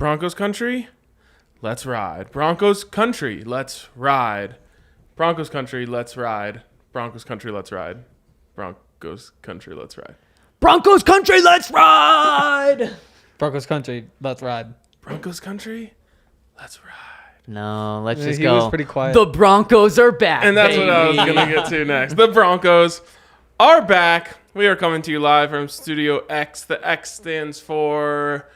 Broncos Country, let's ride. Broncos Country, let's ride. Broncos Country, let's ride. Broncos Country, let's ride. Broncos Country, let's ride. Broncos Country, let's ride! Broncos Country, let's ride. Broncos Country, let's ride. No, let's just He go. was pretty quiet. The Broncos are back, And that's baby. what I was going to get to next. The Broncos are back. We are coming to you live from Studio X. The X stands for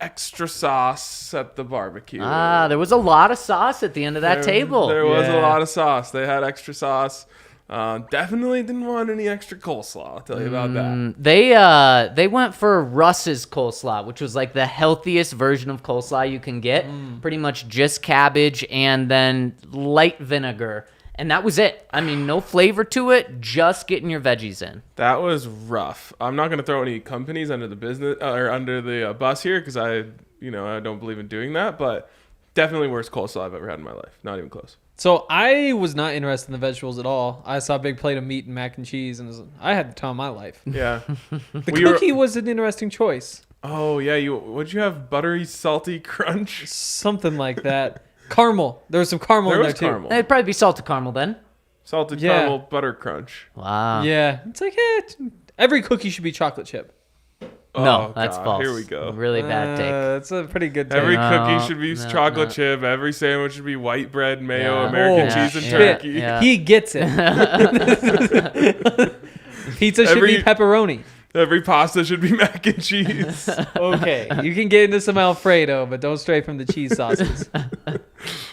extra sauce at the barbecue. There was a lot of sauce at the end of that table. There was a Yeah. lot of sauce. They had extra sauce. Definitely didn't want any extra coleslaw. I'll tell you about that. They went for Russ's coleslaw, which was like the healthiest version of coleslaw you can get. Pretty much just cabbage and then light vinegar. And that was it. I mean, no flavor to it, just getting your veggies in. That was rough. I'm not going to throw any companies under the business or under the bus here because I don't believe in doing that. But definitely worst coleslaw I've ever had in my life. Not even close. So I was not interested in the vegetables at all. I saw a big plate of meat and mac and cheese, and I had the time of my life. Yeah. The cookie was an interesting choice. Oh yeah, would you have buttery salty crunch? Something like that. Caramel. There was some caramel in there too. Caramel. It'd probably be salted caramel then. Salted Yeah. caramel butter crunch. Wow. Yeah. It's like, every cookie should be chocolate chip. No, Oh, that's God, false. Here we go. Really bad take. That's a pretty good take. Every No, cookie should be no, chocolate no. chip. Every sandwich should be white bread, mayo, Yeah. American Oh, cheese, and shit. turkey. Yeah. He gets it. Pizza should be pepperoni. Every pasta should be mac and cheese. Okay, you can get into some Alfredo, but don't stray from the cheese sauces.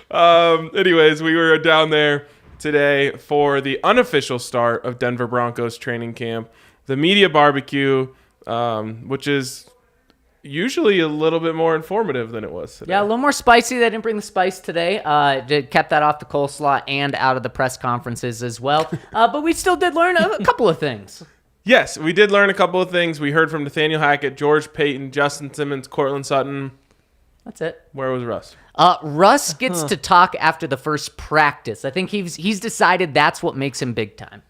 Anyways, we were down there today for the unofficial start of Denver Broncos training camp, the media barbecue, which is usually a little bit more informative than it was today. Yeah, a little more spicy. They didn't bring the spice today. They kept that off the coleslaw and out of the press conferences as well. But we still did learn a couple of things. Yes, we did learn a couple of things. We heard from Nathaniel Hackett, George Paton, Justin Simmons, Courtland Sutton. That's it. Where was Russ? Russ gets to talk after the first practice. I think he's decided that's what makes him big time.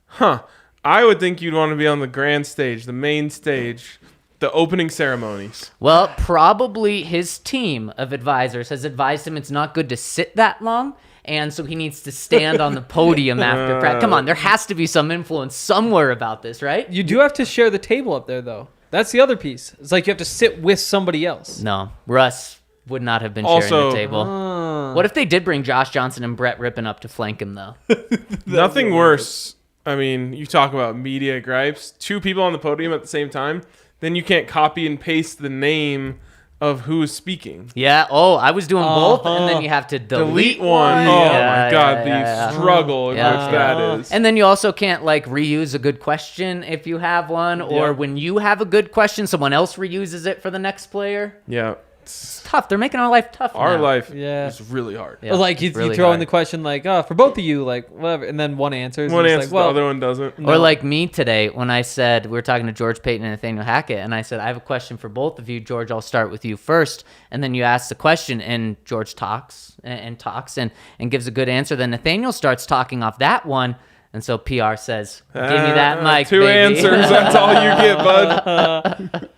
Huh. I would think you'd want to be on the grand stage, the main stage, the opening ceremonies. Well, probably his team of advisors has advised him it's not good to sit that long, and so he needs to stand on the podium after practice. Come on, there has to be some influence somewhere about this, right? You do have to share the table up there, though. That's the other piece. It's like you have to sit with somebody else. No, Russ would not have been Also- sharing the table. What if they did bring Josh Johnson and Brett Rippon up to flank him, though? Nothing worse. I mean, you talk about media gripes. Two people on the podium at the same time, then you can't copy and paste the name of who is speaking. Yeah. Oh, I was doing both, and then you have to delete one. one. Oh Yeah, my God, yeah. the struggle in Yeah. which that is. And then you also can't reuse a good question if you have one, or Yeah. when you have a good question, someone else reuses it for the next player. Yeah. It's tough. They're making our life tough. Our now. life Yeah. is really hard. Yeah, Like you it's really throw in hard. the question for both of you, whatever, and then one answers. One and it's answers, like, well, the other one doesn't. Or like me today when I said, we were talking to George Paton and Nathaniel Hackett, and I said, I have a question for both of you. George, I'll start with you first. And then you ask the question, and George talks and talks and gives a good answer. Then Nathaniel starts talking off that one. And so PR says, give me that mic, Two baby. answers. That's all you get, bud.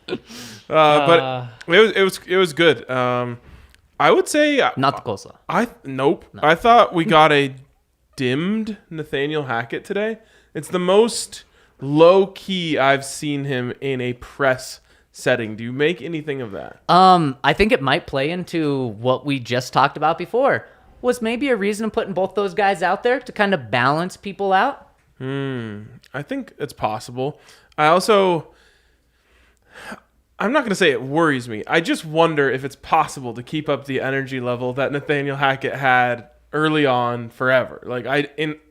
But it was good. I would say Not the coleslaw. Nope. I thought we got a dimmed Nathaniel Hackett today. It's the most low key I've seen him in a press setting. Do you make anything of that? I think it might play into what we just talked about before. Was maybe a reason of putting both those guys out there to kind of balance people out? I think it's possible. I'm not going to say it worries me. I just wonder if it's possible to keep up the energy level that Nathaniel Hackett had early on forever.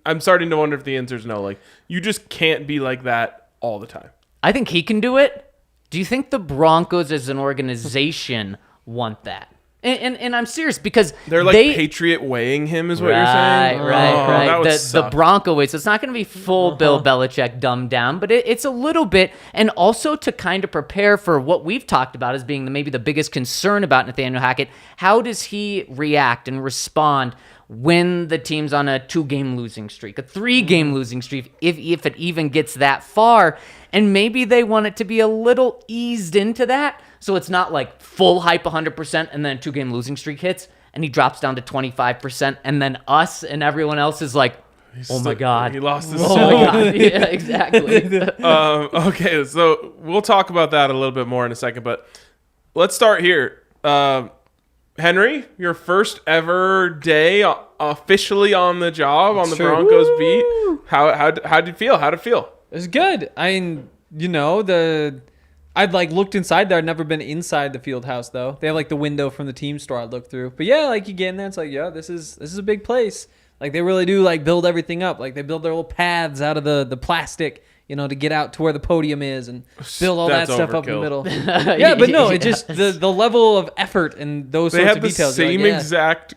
I'm starting to wonder if the answer is no. You just can't be like that all the time. I think he can do it. Do you think the Broncos as an organization want that? And I'm serious because They're Patriot weighing him is what you're saying? Right. That would The suck. Bronco way. So it's not going to be full Bill Belichick dumbed down, but it's a little bit. And also to kind of prepare for what we've talked about as being maybe the biggest concern about Nathaniel Hackett. How does he react and respond when the team's on a 2-game losing streak, a 3-game losing streak, if it even gets that far? And maybe they want it to be a little eased into that So it's not like full hype 100% and then a 2-game losing streak hits and he drops down to 25% and then us and everyone else is like, oh my God. He lost his Oh my God. Yeah, exactly. Okay, so we'll talk about that a little bit more in a second, but let's start here. Henry, your first ever day officially on the job on the Broncos beat. How did it feel? How'd it feel? It was good. I mean, I'd like looked inside there. I'd never been inside the field house though. They have like the window from the team store I'd look through. But yeah, like you get in there, it's like, yeah, this is a big place. Like they really do like build everything up. Like they build their little paths out of the plastic, to get out to where the podium is and build all that stuff up in the middle. Yeah, but no, it just the level of effort and those sorts of details. They have the same exact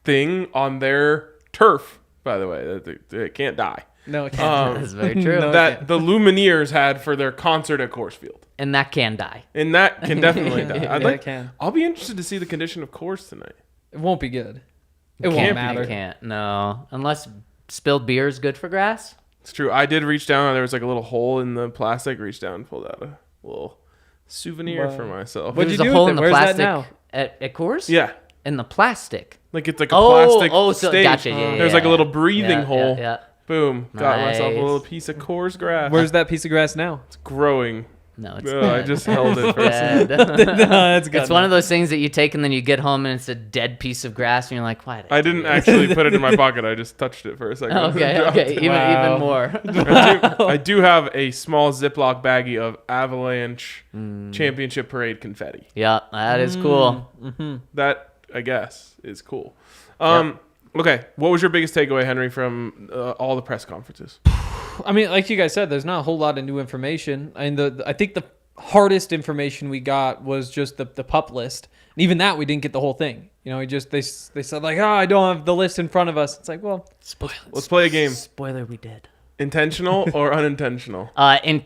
thing on their turf, by the way. It can't die. No, it can't. That's very true. That the Lumineers had for their concert at Coors Field. And that can die. And that can definitely die. It can. I'll be interested to see the condition of Coors tonight. It won't be good. It Can't won't be. matter. It can't. No. Unless spilled beer is good for grass. It's true. I did reach down and there was like a little hole in the plastic. Reached down and pulled out a little souvenir for myself. What'd you There's do a hole with in it? the Where's that plastic now? at Coors? Yeah. In the plastic. Like it's like a plastic so stage. gotcha. Yeah, There's like a little breathing yeah, hole. Yeah. Boom. Got myself a Nice. little piece of Coors grass. Where's that piece of grass now? It's growing. No, it's Oh, I dead. just held it for a second. Dead. No, that's good. It's one of those things that you take and then you get home and it's a dead piece of grass and you're like, why? I didn't actually put it in my pocket. I just touched it for a second. Okay. Even Wow. more. I do have a small Ziploc baggie of Avalanche Championship Parade confetti. Yeah, that is cool. That, I guess, is cool. Okay, what was your biggest takeaway, Henry, from all the press conferences? I mean, like you guys said, there's not a whole lot of new information. I mean, I think the hardest information we got was just the pup list. And even that, we didn't get the whole thing. They said like, I don't have the list in front of us. It's like, well, Let's play a game. Spoiler, we did. Intentional or unintentional?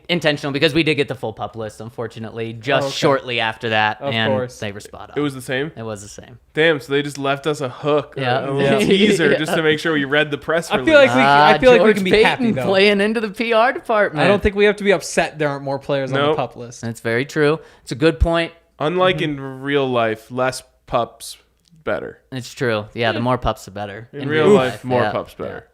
Intentional, because we did get the full pup list, unfortunately, just shortly after that. Of and course. they were spot on. It was the same? It was the same. Damn, so they just left us a hook, Yeah. a little Yeah. teaser, just to make sure we read the press I release. feel like I feel like we George can be Payton happy though. playing into the PR department. I don't think we have to be upset there aren't more players on the Nope. pup list. That's very true. It's a good point. Unlike in real life, less pups, better. It's true. Yeah, the more pups, the better. In real life, more yeah, pups, better.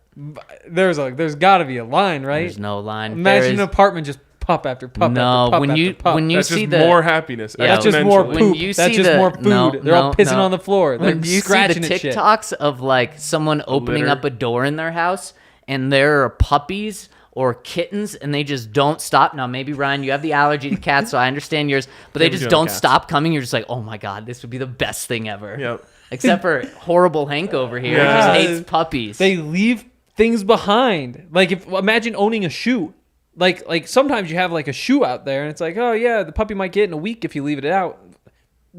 There's got to be a line, right? There's no line. Imagine an There apartment just pup after pup No, after pup when after you- pup. when you That's see just the- more happiness. Yeah, That's just more exponentially. When poop. you That's see just the- more food. no, They're all no, pissing no. on the floor. They're when you see the scratching at shit. TikToks of like someone opening litter. up a door in their house and there are puppies or kittens and they just don't stop. Now maybe Ryan, you have the allergy to cats, so I understand yours, but they Maybe just you don't have cats. stop coming. You're just like, oh my god, this would be the best thing ever. Yep. Except for horrible Hank over here, Yeah. who just hates puppies. They leave things behind. Like imagine owning a shoe. Like sometimes you have like a shoe out there and it's like, oh yeah, the puppy might get in a week if you leave it out.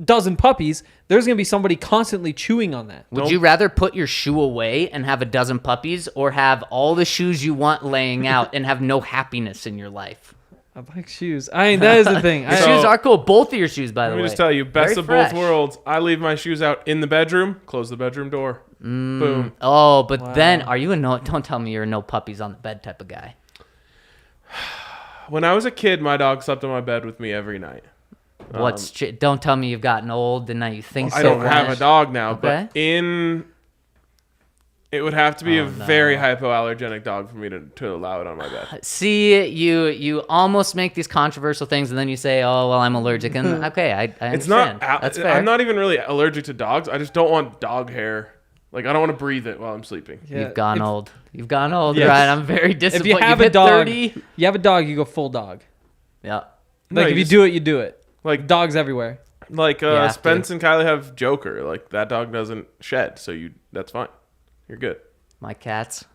Dozen puppies, there's gonna be somebody constantly chewing on that. Would you rather put your shoe away and have a dozen puppies, or have all the shoes you want laying out and have no happiness in your life? I like shoes. I mean, that is the thing. Your So- shoes are cool. Both of your shoes, by the Let way. me just tell you, best Very of fresh. both worlds. I leave my shoes out in the bedroom, close the bedroom door. Boom. Oh, but then are you a no? Don't tell me you're a no puppies on the bed type of guy. When I was a kid, my dog slept on my bed with me every night. Don't tell me you've gotten old and now you think so. I don't have a dog now, Okay. but it would have to be a very hypoallergenic dog for me to allow it on my bed. See, you almost make these controversial things and then you say, oh, well, I'm allergic. And okay, I understand. It's not. That's fair. I'm not even really allergic to dogs. I just don't want dog hair. Like, I don't want to breathe it while I'm sleeping. Yeah. You've gone old. You've gone old, Yes. Ryan. I'm very If disappointed. you have You've a hit dog, 30. you have a dog, you go full dog. Yeah. No, Like if you just- do it, you do it. Like Dogs everywhere. Like have to. Spence and Kylie have Joker. Like, that dog doesn't shed, so that's fine. You're good. My cats,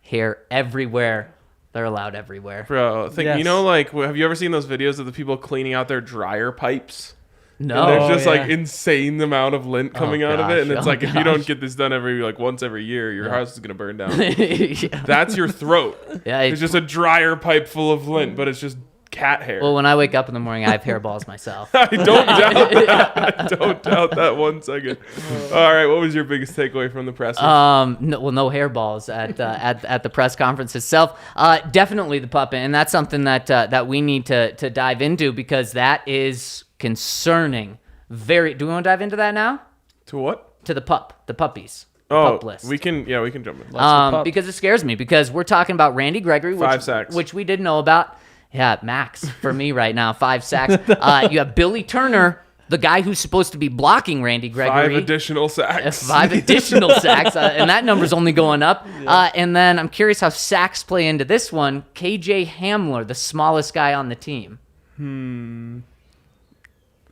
hair everywhere. They're allowed everywhere. Bro, Yes. like, have you ever seen those videos of the people cleaning out their dryer pipes? No. And there's just yeah. like insane amount of lint coming out of it, and gosh, it's oh like if you don't gosh. get this done once every year, your house is gonna burn down. yeah. That's your throat. Yeah, It's just a dryer pipe full of lint, but it's just cat hair. Well, when I wake up in the morning, I have hairballs myself. I don't doubt that. I don't doubt that 1 second. All right, what was your biggest takeaway from the press? No hairballs at the press conference itself. Definitely the pup, and that's something that we need to dive into because that is concerning. Do we want to dive into that now? To what? To the puppies. Oh, pup list. we can jump in. Because it scares me because we're talking about Randy Gregory, 5 sacks, which we didn't know about. Yeah, max for me right now, 5 sacks. You have Billy Turner, the guy who's supposed to be blocking Randy Gregory. 5 additional sacks. 5 additional sacks, and that number's only going up. Yeah. And then I'm curious how sacks play into this one. KJ Hamler, the smallest guy on the team. I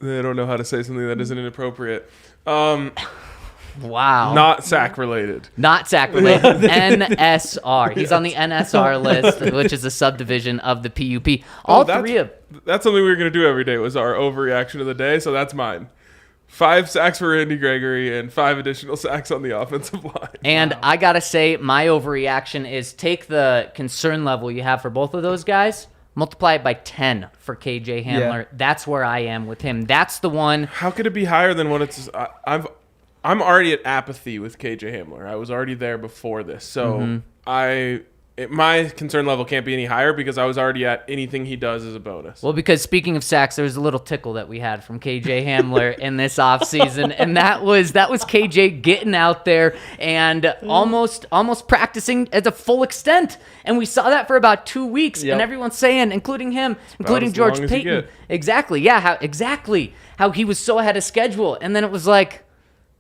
don't know how to say something that isn't inappropriate. Wow. Not sack related. Not sack related. NSR. He's on the NSR list, which is a subdivision of the PUP. That's something we were going to do every day was our overreaction of the day, so that's mine. 5 sacks for Randy Gregory and 5 additional sacks on the offensive line. And I got to say, my overreaction is take the concern level you have for both of those guys, multiply it by 10 for KJ Hamler. Yeah. That's where I am with him. That's the one. How could it be higher than what it's... I'm already at apathy with KJ Hamler. I was already there before this. So my concern level can't be any higher because I was already at anything he does as a bonus. Well, because speaking of sacks, there was a little tickle that we had from KJ Hamler in this offseason, and that was KJ getting out there and almost practicing at a full extent. And we saw that for about 2 weeks, and everyone's saying, including him, including George Paton. Exactly. Yeah, how he was so ahead of schedule. And then it was like,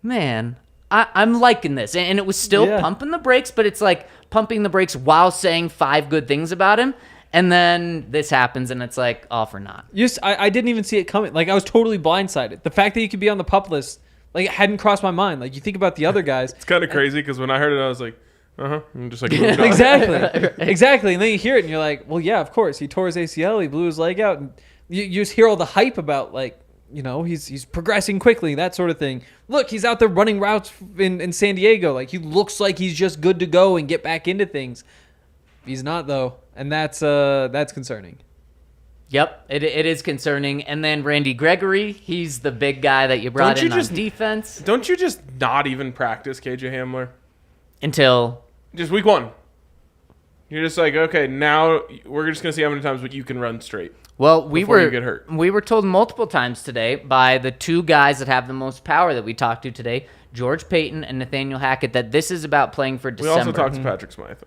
man, I'm liking this. And it was still pumping the brakes, but it's like pumping the brakes while saying 5 good things about him. And then this happens, and it's like, all for naught. I didn't even see it coming. Like, I was totally blindsided. The fact that he could be on the pup list, like, it hadn't crossed my mind. Like, you think about the other guys. It's kind of crazy because when I heard it, I was like, I'm just like, exactly. And then you hear it, and you're like, well, yeah, of course. He tore his ACL. He blew his leg out. And you just hear all the hype about, like, you know, he's progressing quickly, that sort of thing. Look, he's out there running routes in San Diego. Like, he looks like he's just good to go and get back into things. He's not, though, and that's concerning. Yep, it is concerning. And then Randy Gregory, he's the big guy that you brought in on defense. Don't you just not even practice KJ Hamler? Until? Just week 1. You're just like, okay, now we're just going to see how many times you can run straight. Well, we get hurt. We were told multiple times today by the 2 guys that have the most power that we talked to today, George Paton and Nathaniel Hackett, that this is about playing for December. We also talked to Patrick Smythe.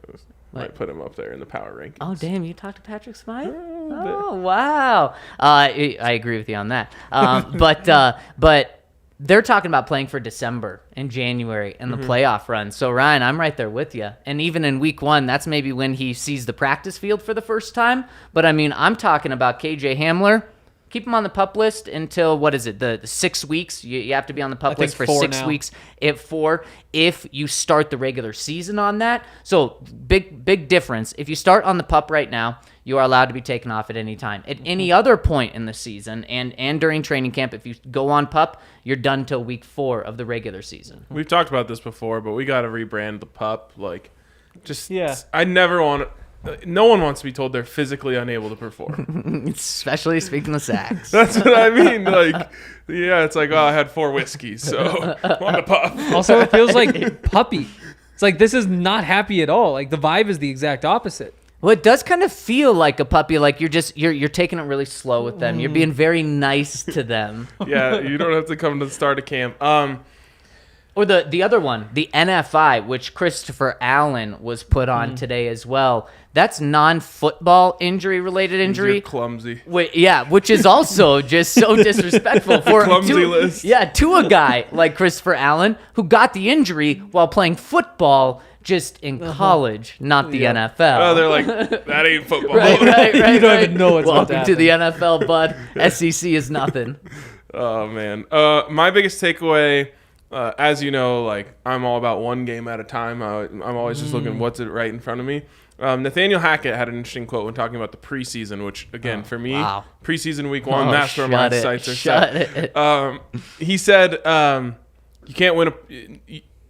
Might put him up there in the power rankings. Oh, damn, you talked to Patrick Smythe? Oh, wow. I agree with you on that. But they're talking about playing for December and January in the playoff run. So, Ryan, I'm right there with you. And even in week 1, that's maybe when he sees the practice field for the first time. But, I mean, I'm talking about KJ Hamler. Keep him on the PUP list until, what is it, the 6 weeks? You have to be on the PUP list for 6 weeks. At 4, if you start the regular season on that. So, big difference. If you start on the PUP right now, you are allowed to be taken off at any time. At any other point in the season and during training camp, if you go on PUP, you're done till week 4 of the regular season. We've talked about this before, but we got to rebrand the PUP. Like, I never want... No one wants to be told they're physically unable to perform. Especially speaking of sacks. That's what I mean. Like, yeah, it's like, I had 4 whiskeys, so I'm on the PUP. Also, it feels like puppy. It's like, this is not happy at all. Like, the vibe is the exact opposite. Well, it does kind of feel like a puppy. Like you're taking it really slow with them. You're being very nice to them. Yeah, you don't have to come to the start of camp. Or the other one, the NFI, which Christopher Allen was put on today as well. That's non-football injury-related injury. You're clumsy. Which is also just so disrespectful for clumsy list. Yeah, to a guy like Christopher Allen who got the injury while playing football. Just in college, not the NFL. Oh, they're like, that ain't football. right, you don't even know what's Welcome to the NFL, bud. SEC is nothing. Oh, man. My biggest takeaway, as you know, like, I'm all about one game at a time. I'm always just looking what's right in front of me. Nathaniel Hackett had an interesting quote when talking about the preseason, which, again, for me, preseason week 1, that's where my sights are set. He said, you can't win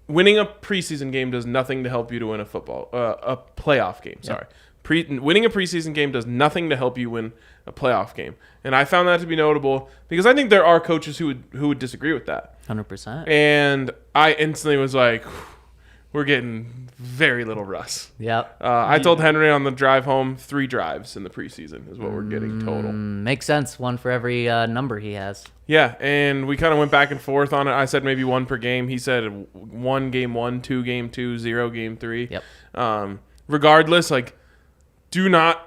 winning a preseason game does nothing to help you to win a playoff game. Sorry. Winning a preseason game does nothing to help you win a playoff game. And I found that to be notable because I think there are coaches who would disagree with that. 100%. And I instantly was like, we're getting very little Russ. Yep. I told Henry on the drive home, 3 drives in the preseason is what we're getting total. Makes sense. One for every number he has. Yeah, and we kind of went back and forth on it. I said maybe 1 per game. He said 1 game 1, 2 game 2, 0 game 3. Yep. Regardless, like, do not.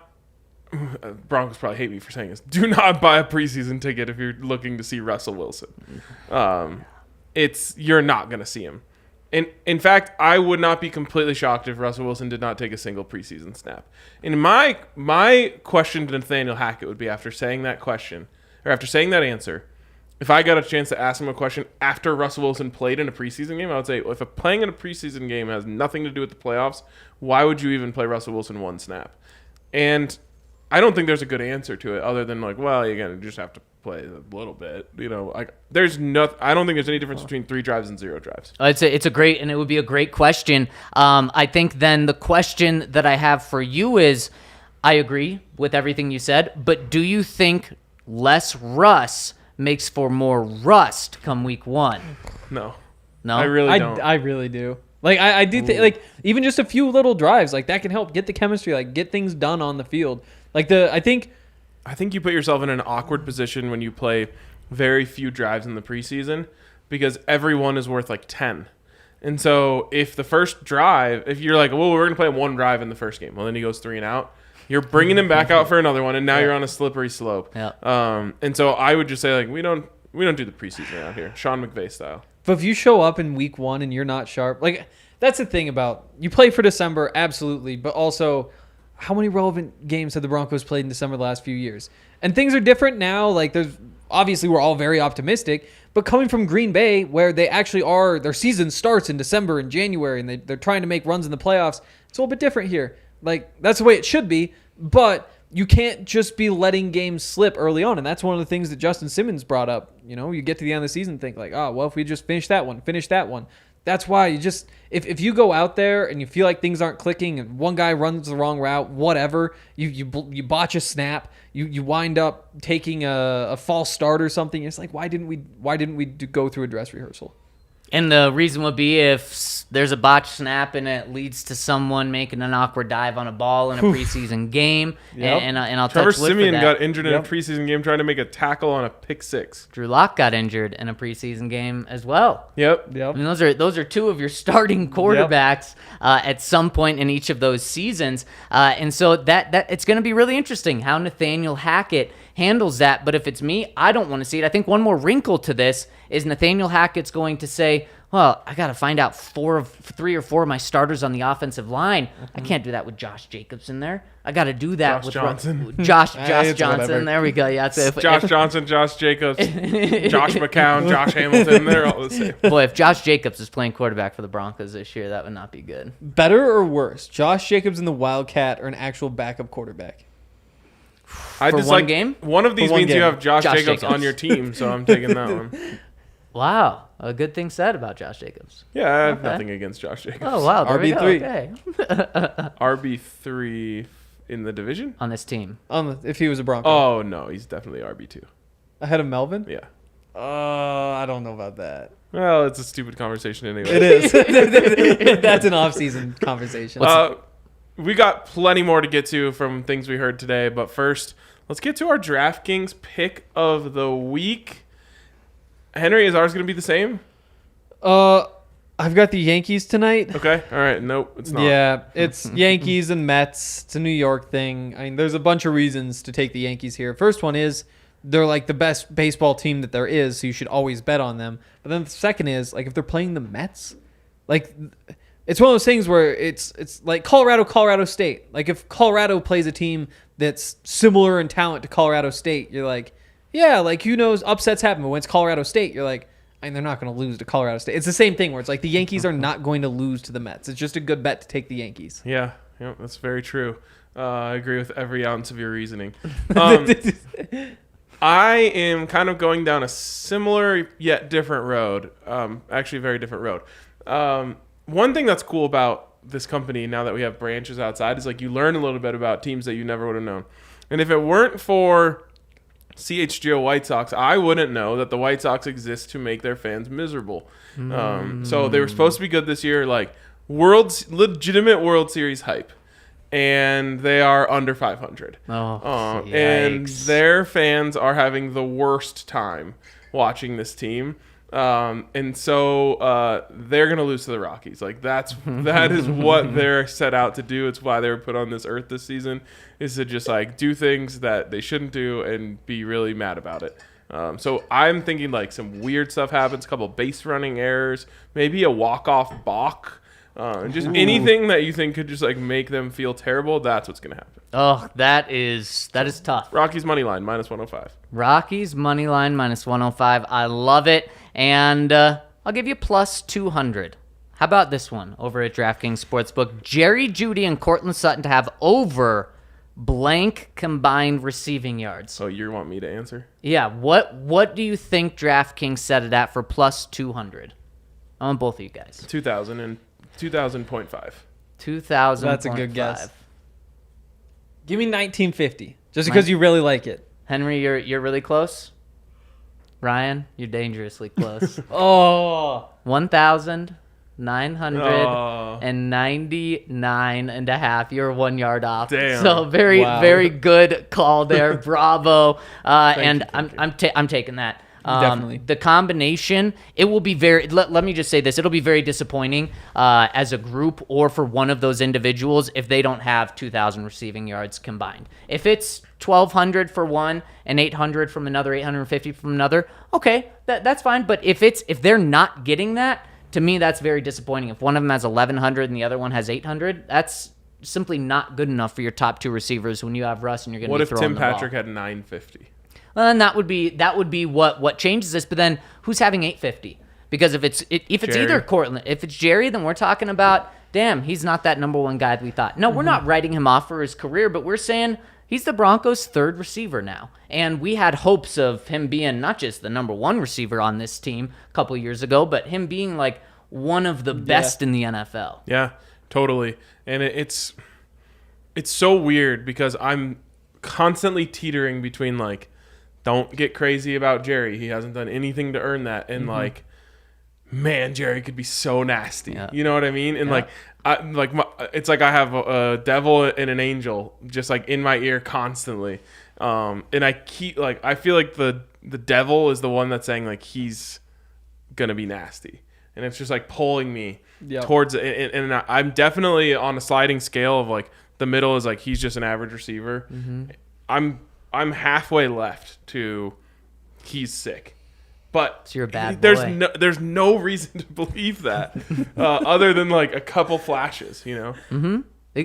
Broncos probably hate me for saying this. Do not buy a preseason ticket if you're looking to see Russell Wilson. You're not going to see him. And in fact, I would not be completely shocked if Russell Wilson did not take a single preseason snap. And my question to Nathaniel Hackett would be after saying that question, or after saying that answer, if I got a chance to ask him a question after Russell Wilson played in a preseason game, I would say, well, if playing in a preseason game has nothing to do with the playoffs, why would you even play Russell Wilson 1 snap? And I don't think there's a good answer to it other than like, well, again, you just have to play a little bit. You know, like there's nothing. I don't think there's any difference between 3 drives and 0 drives. It's a great, and it would be a great question. I think then the question that I have for you is, I agree with everything you said, but do you think less Russ makes for more rust come week 1? No. I really don't. I really do. Like I do think like even just a few little drives like that can help get the chemistry, like get things done on the field. Like I think you put yourself in an awkward position when you play very few drives in the preseason because every one is worth like 10. And so if the first drive, if you're like, well, we're going to play 1 drive in the first game, well, then he goes 3 and out. You're bringing him back out for another one, and now you're on a slippery slope. Yeah. And so I would just say, like, we don't do the preseason out here, Sean McVay style. But if you show up in week 1 and you're not sharp, like that's the thing about you play for December, absolutely, but also how many relevant games have the Broncos played in December the last few years? And things are different now. Like there's obviously we're all very optimistic, but coming from Green Bay where they actually are, their season starts in December and January and they're trying to make runs in the playoffs. It's a little bit different here. Like that's the way it should be, but you can't just be letting games slip early on. And that's one of the things that Justin Simmons brought up. You know, you get to the end of the season and think like, oh, well, if we just finish that one. That's why you just, if you go out there and you feel like things aren't clicking and one guy runs the wrong route, whatever, you botch a snap, you wind up taking a false start or something. It's like, why didn't we go through a dress rehearsal? And the reason would be if there's a botched snap and it leads to someone making an awkward dive on a ball in a preseason game. Yep. And I'll Trevor touch wood for Siemian that. got injured in a preseason game trying to make a tackle on a pick 6. Drew Lock got injured in a preseason game as well. Yep. I mean, those are 2 of your starting quarterbacks at some point in each of those seasons. And so that it's going to be really interesting how Nathaniel Hackett handles that. But if it's me, I don't want to see it. I think one more wrinkle to this is Nathaniel Hackett's going to say, well, I got to find out 3 or 4 of my starters on the offensive line. I can't do that with Josh Jacobs in there. I got to do that with Johnson. Josh It's Johnson. whatever. There we go. Yeah, so Josh Johnson, Josh Jacobs, Josh McCown, Josh Hamilton, they're all the same. boy, if Josh Jacobs is playing quarterback for the Broncos this year, that would not be good. Better or worse, Josh Jacobs and the Wildcat or an actual backup quarterback? I For just one like game? One of these For one means you game. have Josh Josh Jacobs Jacobs. on your team, so I'm taking that one. Wow, a good thing said about Josh Jacobs. Yeah, I have Okay. nothing against Josh Jacobs. Oh wow, there we go. RB3. Okay. RB3 in the division? On this team. If he was a Bronco. Oh, no, he's definitely RB2. Ahead of Melvin? Yeah. I don't know about that. Well, it's a stupid conversation anyway. It is. That's an off-season conversation. We got plenty more to get to from things we heard today, but first, let's get to our DraftKings pick of the week. Henry, is ours going to be the same? I've got the Yankees tonight. Okay. All right. Nope, it's not. Yeah, it's Yankees and Mets. It's a New York thing. I mean, there's a bunch of reasons to take the Yankees here. First one is they're like the best baseball team that there is, so you should always bet on them. But then the second is, like, if they're playing the Mets, like, it's one of those things where it's like Colorado State. Like, if Colorado plays a team that's similar in talent to Colorado State, you're like, yeah, like, who knows, upsets happen. But when it's Colorado State, you're like, I mean, they're not going to lose to Colorado State. It's the same thing where it's like the Yankees are not going to lose to the Mets. It's just a good bet to take the Yankees. Yeah, that's very true. I agree with every ounce of your reasoning. I am kind of going down a similar yet different road. Actually, a very different road. One thing that's cool about this company now that we have branches outside is like you learn a little bit about teams that you never would have known. And if it weren't for CHGO White Sox, I wouldn't know that the White Sox exist to make their fans miserable. So they were supposed to be good this year, like legitimate World Series hype. And they are under 500. And their fans are having the worst time watching this team. And so they're going to lose to the Rockies. Like that is what they're set out to do. It's why they were put on this earth this season, is to just like do things that they shouldn't do and be really mad about it. So I'm thinking like some weird stuff happens, a couple base running errors, maybe a walk-off balk. Just anything that you think could just like make them feel terrible, that's what's going to happen. Oh, that is tough. Rockies money line, -105. Rockies money line, -105. I love it. And I'll give you +200. How about this one over at DraftKings Sportsbook? Jerry Jeudy and Courtland Sutton to have over blank combined receiving yards. So you want me to answer? Yeah. What do you think DraftKings set it at for +200? I want both of you guys. 2,000.5. 2,000. That's a good guess. Give me 1950, just because you really like it. Henry, you're really close. Ryan, you're dangerously close. 1,999.5. You're 1 yard off. Damn. So very good call there. Bravo. And I'm taking that. Definitely. The combination, it will be very, let me just say this, it'll be very disappointing as a group or for one of those individuals if they don't have 2,000 receiving yards combined. If it's 1,200 for one and 800 from another, 850 from another, okay, that's fine. But if they're not getting that, to me, that's very disappointing. If one of them has 1,100 and the other one has 800, that's simply not good enough for your top two receivers when you have Russ and you're going to be throwing the ball. What if Tim Patrick had 950? And that would be what changes this. But then who's having 850? Because if it's either Courtland, if it's Jerry, then we're talking about, damn, he's not that number one guy that we thought. No, we're not writing him off for his career, but we're saying he's the Broncos' third receiver now. And we had hopes of him being not just the number one receiver on this team a couple years ago, but him being like one of the best in the NFL. Yeah, totally. And it's so weird because I'm constantly teetering between like, don't get crazy about Jerry. He hasn't done anything to earn that. And like, man, Jerry could be so nasty. Yeah. You know what I mean? And it's like I have a devil and an angel just like in my ear constantly. And I keep like, I feel like the devil is the one that's saying like, he's going to be nasty. And it's just like pulling me towards it. And I'm definitely on a sliding scale of like the middle is like, he's just an average receiver. I'm halfway left to he's sick, but so you're a bad boy. There's no reason to believe that other than like a couple flashes, you know.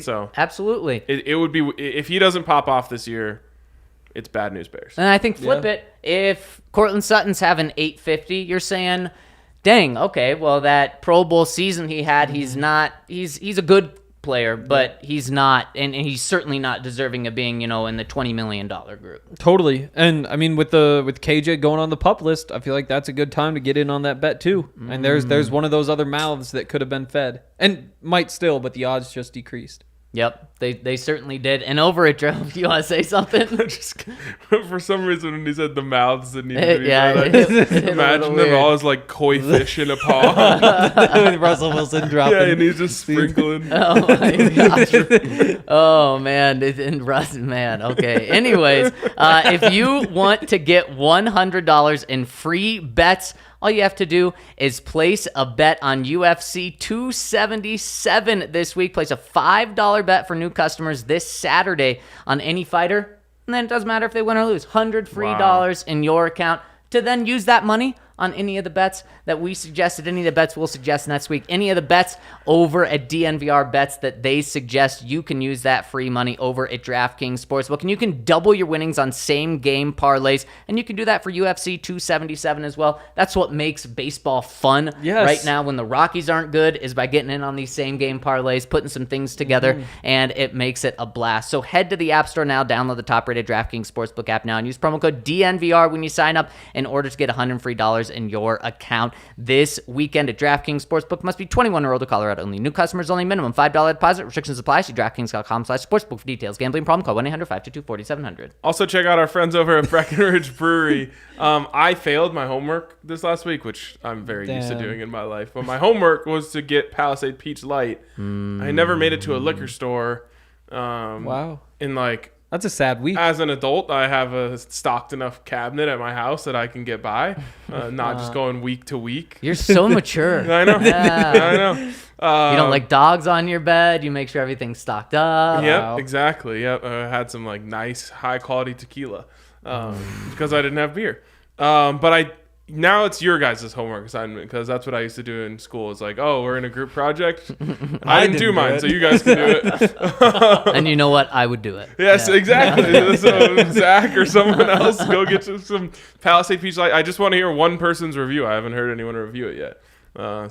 So absolutely, it would be if he doesn't pop off this year, it's bad news bears. And I think flip it. If Courtland Sutton's having 850, you're saying, dang, okay, well that Pro Bowl season he had, he's not. He's a good player, but he's not, and he's certainly not deserving of being, in the $20 million group. Totally. And I mean, with KJ going on the PUP list, I feel like that's a good time to get in on that bet too. And there's one of those other mouths that could have been fed and might still, but the odds just decreased. Yep, they certainly did. And over at Joe, you want to say something? For some reason, when he said the mouths that need to be fed, imagine them all as like koi fish in a pond. Russell Wilson dropping. Yeah, and he's just sprinkling. Oh my gosh. Oh man, and Russ, man. Okay. Anyways, if you want to get $100 in free bets, all you have to do is place a bet on UFC 277 this week. Place a $5 bet for new customers this Saturday on any fighter. And then it doesn't matter if they win or lose. $100 free dollars in your account to then use that money on any of the bets that we suggested, any of the bets we'll suggest next week, any of the bets over at DNVR bets that they suggest. You can use that free money over at DraftKings Sportsbook, and you can double your winnings on same game parlays, and you can do that for UFC 277 as well. That's what makes baseball fun right now when the Rockies aren't good, is by getting in on these same game parlays, putting some things together, and it makes it a blast. So head to the App Store now, download the top-rated DraftKings Sportsbook app now, and use promo code DNVR when you sign up in order to get $100 free $50 in your account this weekend at DraftKings Sportsbook. Must be 21 or older, Colorado only. New customers only. Minimum $5 deposit. Restrictions apply. See DraftKings.com/sportsbook for details. Gambling problem? Call 1-800-522-4700. Also, check out our friends over at Breckenridge Brewery. I failed my homework this last week, which I'm very used to doing in my life. But my homework was to get Palisade Peach Light. I never made it to a liquor store. Wow. In like, That's a sad week. as an adult, I have a stocked enough cabinet at my house that I can get by, not just going week to week. You're so mature. I know. Yeah. I know. You don't like dogs on your bed. You make sure everything's stocked up. Yep, Wow. exactly. Yep, I had some like nice, high quality tequila because I didn't have beer. But now it's your guys' homework assignment because that's what I used to do in school. It's like, oh, we're in a group project. I didn't do mine, so you guys can do it. And you know what? I would do it. Yes, Yeah. exactly. So Zach or someone else, go get some Palisade Peach Light. I just want to hear one person's review. I haven't heard anyone review it yet.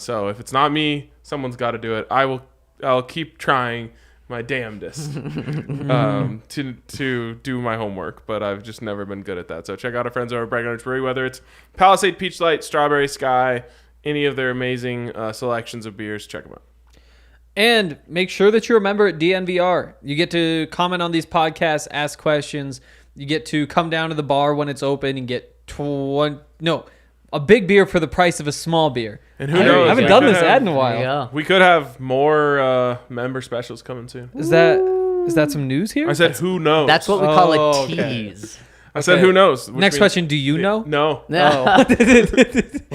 So if it's not me, someone's got to do it. I'll keep trying my damnedest to do my homework, but I've just never been good at that. So check out our friends over at Breckenridge Brewery, whether it's Palisade Peach Light, Strawberry Sky, any of their amazing selections of beers. Check them out. And make sure that you're a member at DNVR. You get to comment on these podcasts, ask questions. You get to come down to the bar when it's open and get a big beer for the price of a small beer. And who knows? I haven't we done could this have- ad in a There while. you go. We could have more member specials coming soon. Is that some news here? I said, who knows? That's what we call a Oh, okay. tease. I said, Okay. who knows? Which Next means- question, do you know? No. Well,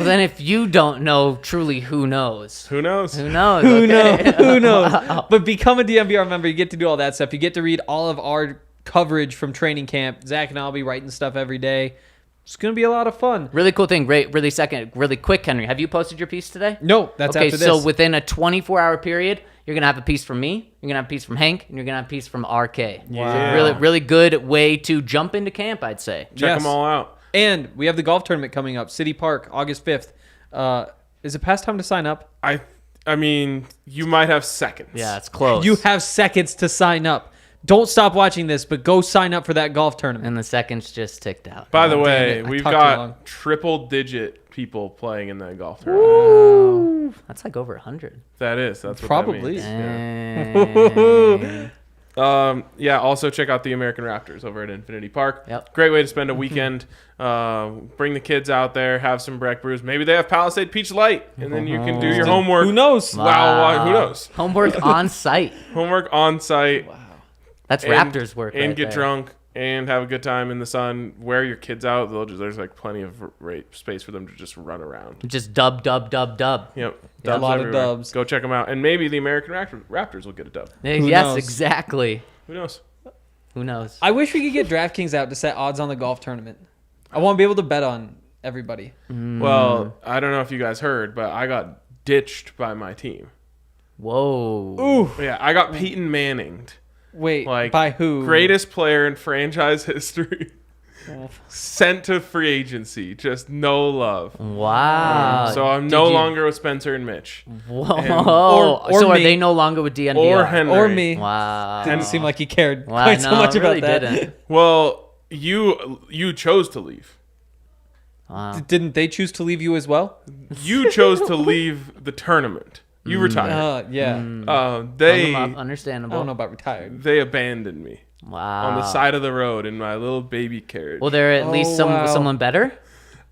then if you don't know, truly, who knows? Who knows? Who knows? Who Okay. knows? Who knows? But become a DNVR member. You get to do all that stuff. You get to read all of our coverage from training camp. Zach and I'll be writing stuff every day. It's going to be a lot of fun. Really cool thing. Really quick, Henry. Have you posted your piece today? No, that's okay, after this. so within a 24-hour period, you're going to have a piece from me, you're going to have a piece from Hank, and you're going to have a piece from RK. Yeah. Really, really good way to jump into camp, I'd say. Check Yes. them all out. And we have the golf tournament coming up, City Park, August 5th. Is it past time to sign up? I mean, you might have seconds. Yeah, it's close. You have seconds to sign up. Don't stop watching this, but go sign up for that golf tournament. And the seconds just ticked out. By the Oh, way, damn it. I we've talked too long. got triple-digit people playing in that golf tournament. That's like over 100. That's what Probably. that means. Dang. Yeah, also check out the American Raptors over at Infinity Park. Yep. Great way to spend a weekend. Bring the kids out there, have some Breck brews. Maybe they have Palisade Peach Light, and then you can do your homework. Who knows? Wow, who knows? Homework on site. Homework on site. That's and- Raptors work and right get there. drunk and have a good time in the sun. Wear your kids out. There's like plenty of space for them to just run around. Just dub. Yep, Yeah, a dubs lot of everywhere. dubs. Go check them out, and maybe the American Raptors will get a dub. Yes, knows? exactly. Who knows? Who knows? I wish we could get DraftKings out to set odds on the golf tournament. I want to be able to bet on everybody. Well, I don't know if you guys heard, but I got ditched by my team. Whoa. Ooh. Yeah, I got Peyton Manninged. Wait, Like, by who? Greatest player in franchise history. Sent to free agency. Just no love. Wow. So I'm Did no you- longer with Spencer and Mitch. Whoa. or So are me. they no longer with DNVR? Or Henry. Or me. Wow. Didn't seem like he cared Wow, quite so no, much it about really that. didn't. Well, you chose to leave. Wow. Didn't they choose to leave you as well? You chose to leave the tournament. You retired. Yeah. They Up, I Understandable. don't know about retired. they abandoned me Wow. on the side of the road in my little baby carriage. Well, there at least wow. someone better.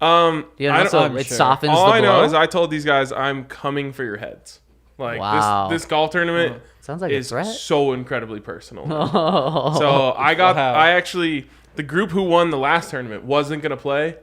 I don't, So I'm it sure. softens all the I blow. know is I told these guys I'm coming for your heads. Like Wow. this golf tournament Sounds like a is threat. so incredibly personal. Oh. So Wow. I actually, the group who won the last tournament wasn't going to play.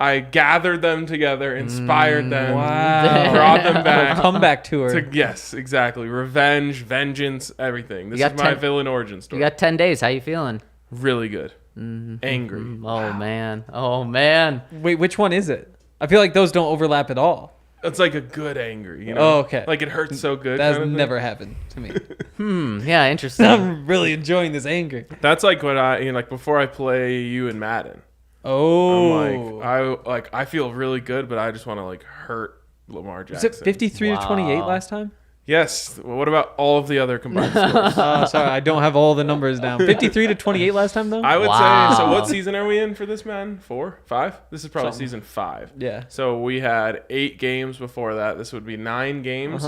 I gathered them together, inspired them, Wow. brought them back. Comeback tour. Yes, exactly. Revenge, vengeance, everything. This You is got my 10 villain origin story. You got 10 days. How you feeling? Really good. Angry. Oh, man. Oh, man. Wait, which one is it? I feel like those don't overlap at all. It's like a good angry, you know? Oh, okay. Like it hurts so good. That's kind of thing. never happened to me. Yeah, interesting. I'm really enjoying this anger. That's like what like before I play you in Madden. Oh. I feel really good, but I just want to like hurt Lamar Was Jackson. it 53 to 28 Wow. last time? Yes. Well, what about all of the other combined scores? Sorry, I don't have all the numbers down. 53-28 last time, though? I would Wow. say, so what season are we in for this, man? 4? 5? This is probably Something. season 5. Yeah. So we had 8 games before that. This would be 9 games.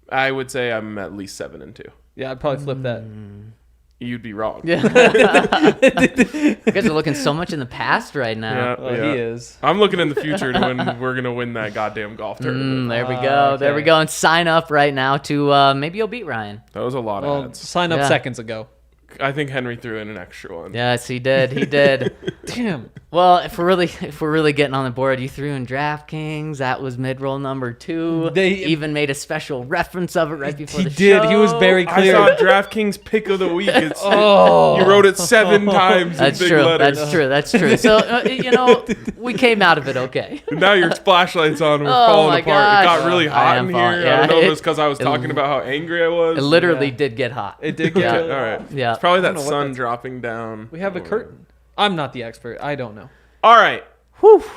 I would say I'm at least 7-2. Yeah, I'd probably flip that. You'd be wrong. You guys are looking so much in the past right now. Well, he is. I'm looking in the future to when we're going to win that goddamn golf tournament. There we go. Okay. There we go. And sign up right now to maybe you'll beat Ryan. That was a lot Well, of ads. sign up Yeah. seconds ago. I think Henry threw in an extra one. Yes, he did. He did. Damn. Well, if we're really getting on the board, you threw in DraftKings. That was mid-roll number 2. They even made a special reference of it right before He the did. show. He was very I clear. saw DraftKings pick of the week. It's, Oh. you wrote it 7 times That's in big true. letters. That's true. That's true. So we came out of it okay. Now your flashlight's on. We're Oh falling my apart. gosh. It got really I hot am in falling- here. yeah, I don't know if it- it's because I was talking about how angry I was. It literally Yeah. did get hot. It did get Yeah. really All hot. right. Yeah. It's probably I that don't know what sun that's- dropping down. We have a curtain. I'm not the expert. I don't know. All right.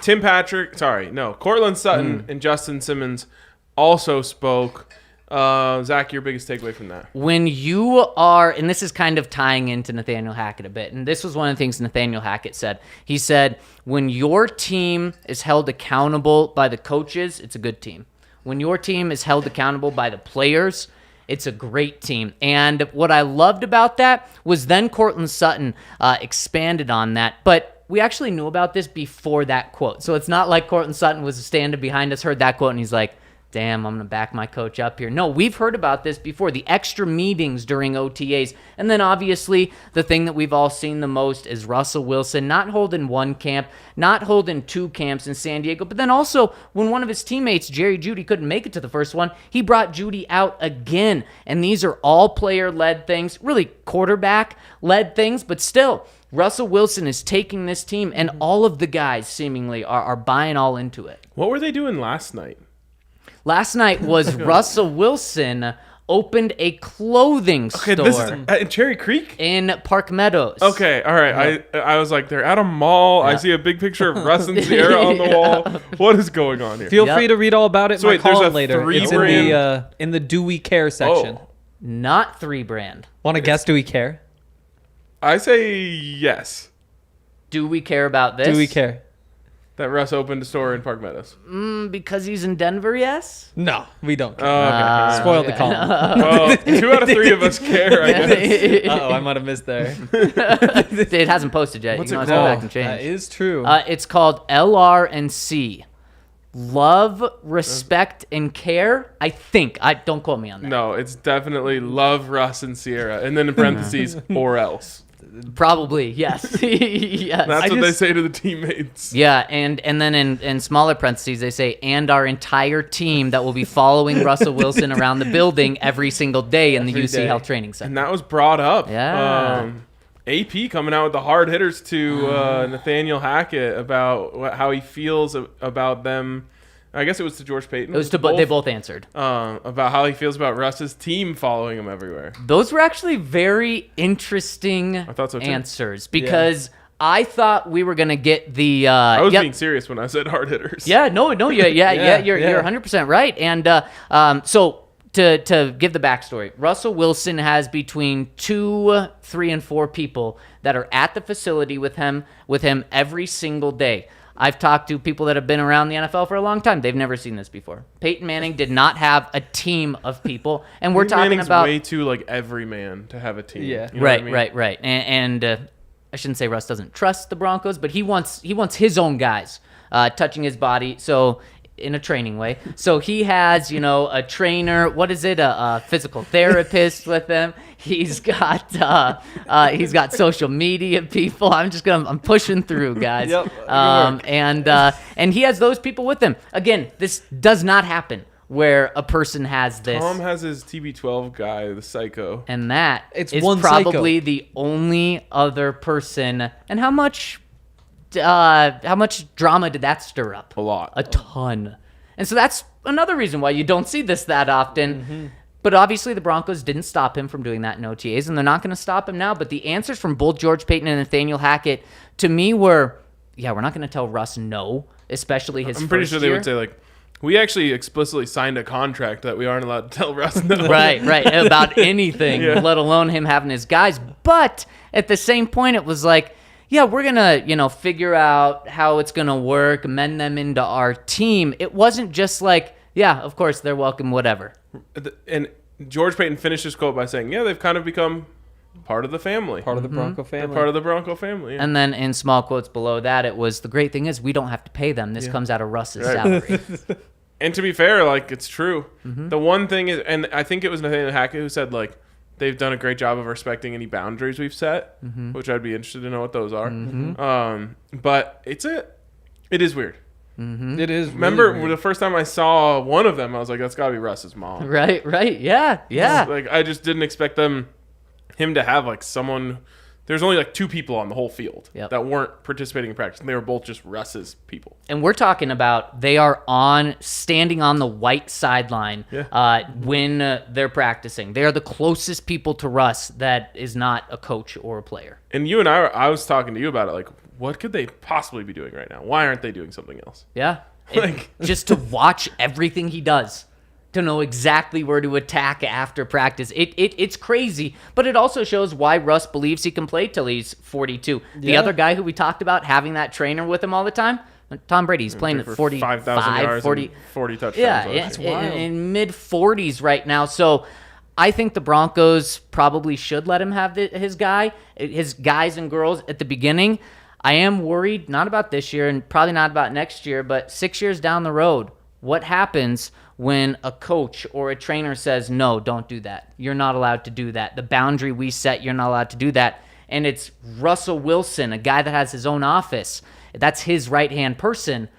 Tim Patrick. Courtland Sutton and Justin Simmons also spoke. Zach, your biggest takeaway from that? When you are, and this is kind of tying into Nathaniel Hackett a bit, and this was one of the things Nathaniel Hackett said. He said, when your team is held accountable by the coaches, it's a good team. When your team is held accountable by the players, it's a great team. And what I loved about that was then Courtland Sutton expanded on that. But we actually knew about this before that quote. So it's not like Courtland Sutton was standing behind us, heard that quote, and he's like, damn, I'm going to back my coach up here. No, we've heard about this before, the extra meetings during OTAs. And then obviously the thing that we've all seen the most is Russell Wilson not holding one camp, not holding 2 camps in San Diego. But then also when one of his teammates, Jerry Jeudy, couldn't make it to the first one, he brought Jeudy out again. And these are all player-led things, really quarterback-led things, but still, Russell Wilson is taking this team, and all of the guys seemingly are buying all into it. What were they doing last night? Last night was Russell Wilson opened a clothing store This is in Cherry Creek? in Park Meadows. Okay, all right. I was like, they're at a mall. I see a big picture of Russ and Sierra on the wall. What is going on here? Feel Yep. free to read all about it in So my wait, there's column a later. It's brand- in the Do We Care section. Oh, Not 3 brand. Want to guess Do We Care? I say yes. Do we care about this? Do We Care? That Russ opened a store in Park Meadows. Because he's in Denver, yes? No, we don't care. Okay. Spoiled the okay. column. Well, 2 out of 3 of us care, I guess. Uh-oh, I might have missed there. It hasn't posted yet. What's You it can always go called? back and change. That is true. It's called LR&C. Love, respect, and care. I think. Don't quote me on that. No, it's definitely love Russ and Sierra. And then in parentheses, or else. Probably, yes. Yes. That's what they say to the teammates. Yeah, and then in smaller parentheses, they say, and our entire team that will be following Russell Wilson around the building every single day in the Every UC day. Health Training Center. And that was brought up. Yeah. AP coming out with the hard hitters to Nathaniel Hackett about how he feels about them. I guess it was to George Paton. It was to they both answered. About how he feels about Russ's team following him everywhere. Those were actually very interesting thought so too. answers because I thought we were gonna get the. I was yep. being serious when I said hard hitters. Yeah, no, you're you're 100% right. And so to give the backstory, Russell Wilson has between 2, 3, and 4 people that are at the facility with him every single day. I've talked to people that have been around the NFL for a long time. They've never seen this before. Peyton Manning did not have a team of people, and we're Peyton talking Manning's about way too like every man to have a team. Yeah. You know what I right, mean? right. And I shouldn't say Russ doesn't trust the Broncos, but he wants his own guys touching his body. So in a training way. So he has, a trainer, a physical therapist with him. He's got social media people. I'm pushing through, guys. Yep. And he has those people with him. Again, this does not happen where a person has this. Tom has his TB12 guy, the psycho. And that It's is one probably the only other person. And how much drama did that stir up? A lot. A ton. And so that's another reason why you don't see this that often. But obviously the Broncos didn't stop him from doing that in OTAs, and they're not going to stop him now. But the answers from both George Paton and Nathaniel Hackett, to me, were, we're not going to tell Russ no, especially his I'm pretty first sure they year. would say like, We actually explicitly signed a contract that we aren't allowed to tell Russ no. Right, about anything, Yeah. let alone him having his guys. But at the same point, it was like, yeah, we're going to, figure out how it's going to work, mend them into our team. It wasn't just like, yeah, of course, they're welcome, whatever. And George Paton finished his quote by saying, yeah, they've kind of become part of the family. Part of the Bronco family. They're part of the Bronco family. Yeah. And then in small quotes below that, it was, the great thing is we don't have to pay them. This comes out of Russ's salary. And to be fair, like, it's true. The one thing is, and I think it was Nathaniel Hackett who said, like, they've done a great job of respecting any boundaries we've set, which I'd be interested to know what those are. But it is weird. It is. Remember really weird. the first time I saw one of them, I was like, that's got to be Russ's mom. Right, yeah. Like, I just didn't expect him to have, like, someone. There's only, like, 2 people on the whole field that weren't participating in practice, and they were both just Russ's people. And we're talking about they are standing on the white sideline when they're practicing. They are the closest people to Russ that is not a coach or a player. And you and I was talking to you about it, like, what could they possibly be doing right now? Why aren't they doing something else? Yeah. Like- Just to watch everything he does. To know exactly where to attack after practice. It's crazy, but it also shows why Russ believes he can play till he's 42. The Yeah. other guy who we talked about having that trainer with him all the time, Tom Brady, he's playing at 45, 5,000 yards 40. and 40 touchdowns. Yeah, That's wild. in mid-40s right now. So I think the Broncos probably should let him have his guys and girls at the beginning. I am worried, not about this year and probably not about next year, but 6 years down the road, what happens when a coach or a trainer says, no, don't do that. You're not allowed to do that. The boundary we set, you're not allowed to do that. And it's Russell Wilson, a guy that has his own office. That's his right-hand person.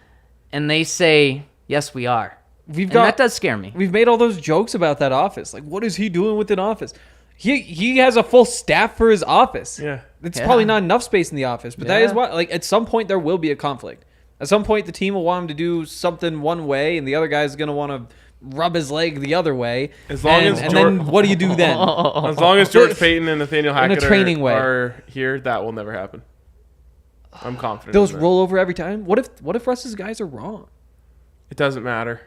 And they say, yes, we are. That does scare me. We've made all those jokes about that office. Like, what is he doing with an office? He has a full staff for his office. Yeah. It's probably not enough space in the office, but that is why, like, at some point there will be a conflict. At some point, the team will want him to do something one way, and the other guy's going to want to rub his leg the other way. As long as and then what do you do then? As long as George Paton and Nathaniel Hackett are here, that will never happen. I'm confident. Those roll over every time. What if Russ's guys are wrong? It doesn't matter.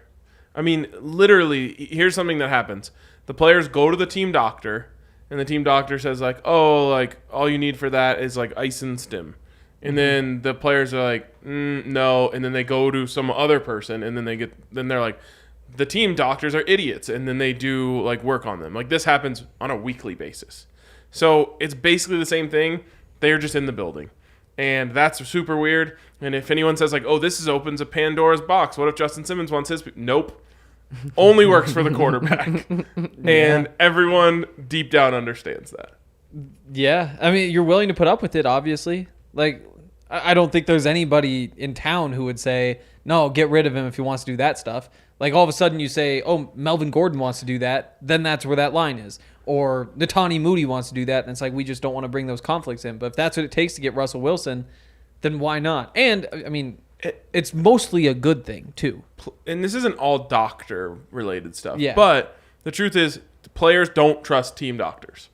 I mean, literally, here's something that happens. The players go to the team doctor, and the team doctor says, like, oh, like, all you need for that is, like, ice and stim. And then the players are like, no, and then they go to some other person, and then they're like, the team doctors are idiots, and then they do, like, work on them. Like, this happens on a weekly basis. So it's basically the same thing. They're just in the building. And that's super weird. And if anyone says, like, oh, this opens a Pandora's box, what if Justin Simmons wants his? Nope. Only works for the quarterback. And everyone deep down understands that. Yeah. I mean, you're willing to put up with it, obviously. Like, I don't think there's anybody in town who would say, no, get rid of him if he wants to do that stuff. Like, all of a sudden you say, oh, Melvin Gordon wants to do that, then that's where that line is. Or Natani Moody wants to do that, and it's like, we just don't want to bring those conflicts in. But if that's what it takes to get Russell Wilson, then why not? And, I mean, it's mostly a good thing, too. And this isn't all doctor-related stuff. Yeah. But the truth is, the players don't trust team doctors.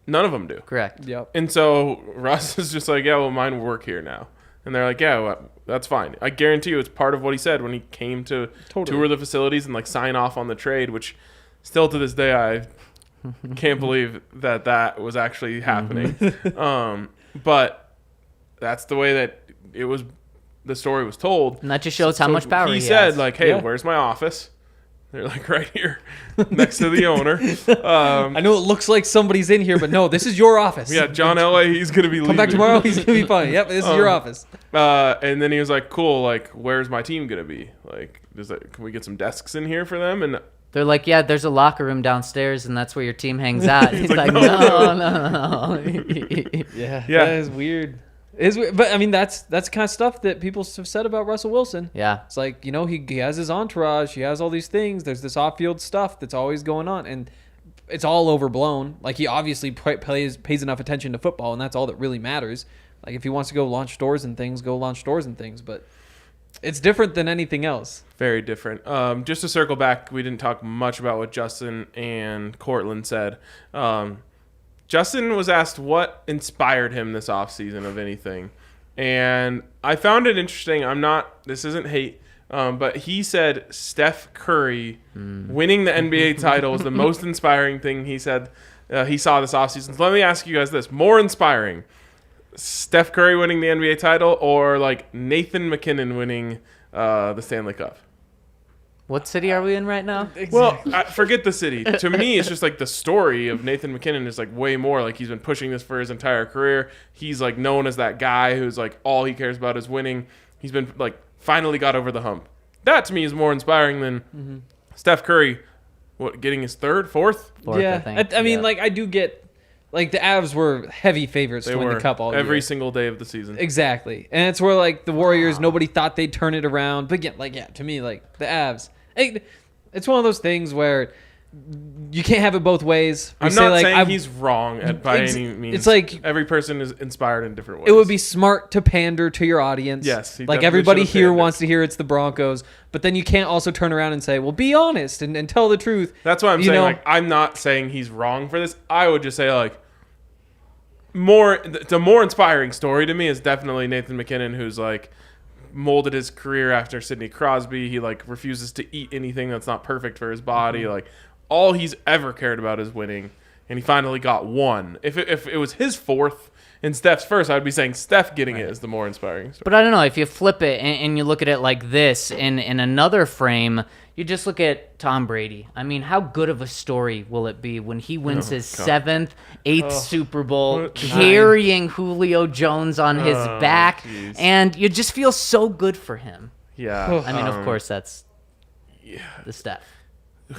None of them do. Correct. Yep. And so Russ is just like, yeah, well, mine work here now. And they're like, yeah, well, that's fine. I guarantee you it's part of what he said when he came to tour the facilities and, like, sign off on the trade, which still to this day I can't believe that was actually happening. But that's the way that the story was told. And that just shows how much power he said, has. like, hey, where's my office? They're like, right here, next to the owner. I know it looks like somebody's in here, but no, this is your office. Yeah, John Elway, he's going to be leaving. Come back tomorrow, he's going to be fine. Yep, this is your office. And then he was like, cool, like, where's my team going to be? Like, can we get some desks in here for them? And They're like, yeah, there's a locker room downstairs, and that's where your team hangs out. He's like, no. Yeah, that is weird. But I mean, that's the kind of stuff that people have said about Russell Wilson. Yeah. It's like, you know, he has his entourage, he has all these things. There's this off-field stuff that's always going on, and it's all overblown. Like, he obviously pays enough attention to football, and that's all that really matters. Like, if he wants to go launch doors and things, go launch doors and things. But it's different than anything else. Very different. Just to circle back, we didn't talk much about what Justin and Courtland said. Justin was asked what inspired him this offseason of anything. And I found it interesting. This isn't hate. But he said Steph Curry winning the NBA title was the most inspiring thing he said he saw this offseason. So let me ask you guys this. More inspiring, Steph Curry winning the NBA title or like Nathan McKinnon winning the Stanley Cup? What city are we in right now? Well, forget the city. To me, it's just like the story of Nathan McKinnon is like way more. Like he's been pushing this for his entire career. He's like known as that guy who's like all he cares about is winning. He's been like finally got over the hump. That to me is more inspiring than Steph Curry, getting his fourth? Fourth, yeah, I think. I mean, like I do get, like the Avs were heavy favorites to win the cup all every year. single day of the season. Exactly, and it's where like the Warriors, nobody thought they'd turn it around. But yeah, to me, like the Avs, it's one of those things where you can't have it both ways. I'm not saying he's wrong by any means. It's like every person is inspired in different ways. it would be smart to pander to your audience. Yes, he like definitely everybody should have here pandered. wants to hear it's the Broncos, but then you can't also turn around and say, "Well, be honest and tell the truth." That's why I'm You saying know? like I'm not saying he's wrong for this. I would just say like the more inspiring story to me is definitely Nathan McKinnon, who's like molded his career after Sidney Crosby. He like refuses to eat anything that's not perfect for his body. Like all he's ever cared about is winning, and he finally got one. If it was his fourth and Steph's first, I'd be saying Steph getting it is the more inspiring story. But I don't know, if you flip it and you look at it like this in another frame, you just look at Tom Brady. I mean, how good of a story will it be when he wins his seventh, eighth Super Bowl, carrying Julio Jones on his back, geez. and you just feel so good for him. Yeah. I mean, of course, that's the Steph.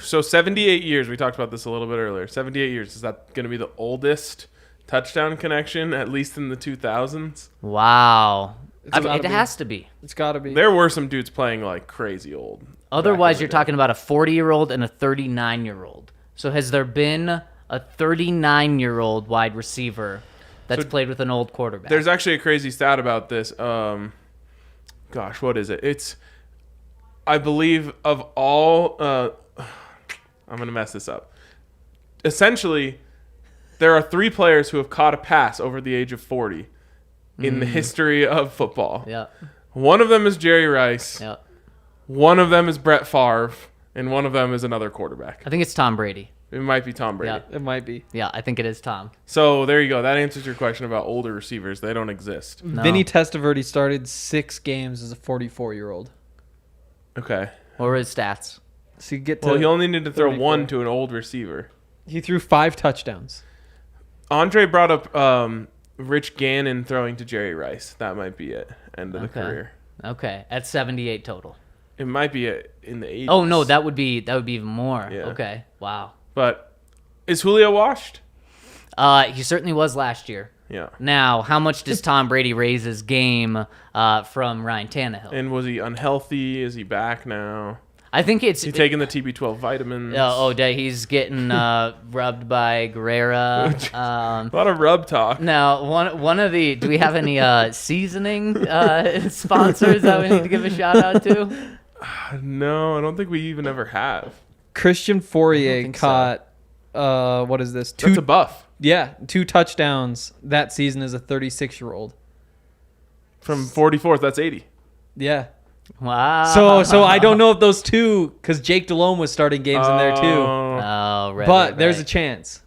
So 78 years, we talked about this a little bit earlier. 78 years, is that going to be the oldest touchdown connection, at least in the 2000s? Wow. I mean, gotta it be. has to be. It's got to be. There were some dudes playing like crazy old. Otherwise, back in you're the talking about a 40-year-old and a 39-year-old. So has there been a 39-year-old wide receiver that's played with an old quarterback? There's actually a crazy stat about this. Gosh, what is it? It's, I believe, of all... I'm going to mess this up. Essentially, there are 3 players who have caught a pass over the age of 40 in the history of football. Yeah. One of them is Jerry Rice. Yeah. One of them is Brett Favre. And one of them is another quarterback. I think it's Tom Brady. It might be Tom Brady. Yeah. It might be. Yeah, I think it is Tom. So there you go. That answers your question about older receivers. They don't exist. No. Vinny Testaverde started 6 games as a 44-year-old. Okay. What were his stats? So you get to. Well, he only needed to throw 34. one to an old receiver. He threw 5 touchdowns. Andre brought up Rich Gannon throwing to Jerry Rice. That might be it. End of the career. Okay, at 78 total. It might be it in the 80s. Oh no, that would be even more. Yeah. Okay, wow. But is Julio washed? He certainly was last year. Yeah. Now, how much does Tom Brady raise his game from Ryan Tannehill? And was he unhealthy? Is he back now? I think it's. Is he taking the TB12 vitamins? He's getting rubbed by Guerrera. A lot of rub talk. Now, one of the. Do we have any seasoning sponsors that we need to give a shout out to? No, I don't think we even ever have. Christian Fourier think so. caught, what is this? That's a buff. 2 touchdowns that season as a 36-year-old. From 44th, that's 80. Yeah. Wow. So I don't know if those 2, because Jake Delhomme was starting games in there too. Oh, right. But there's a chance.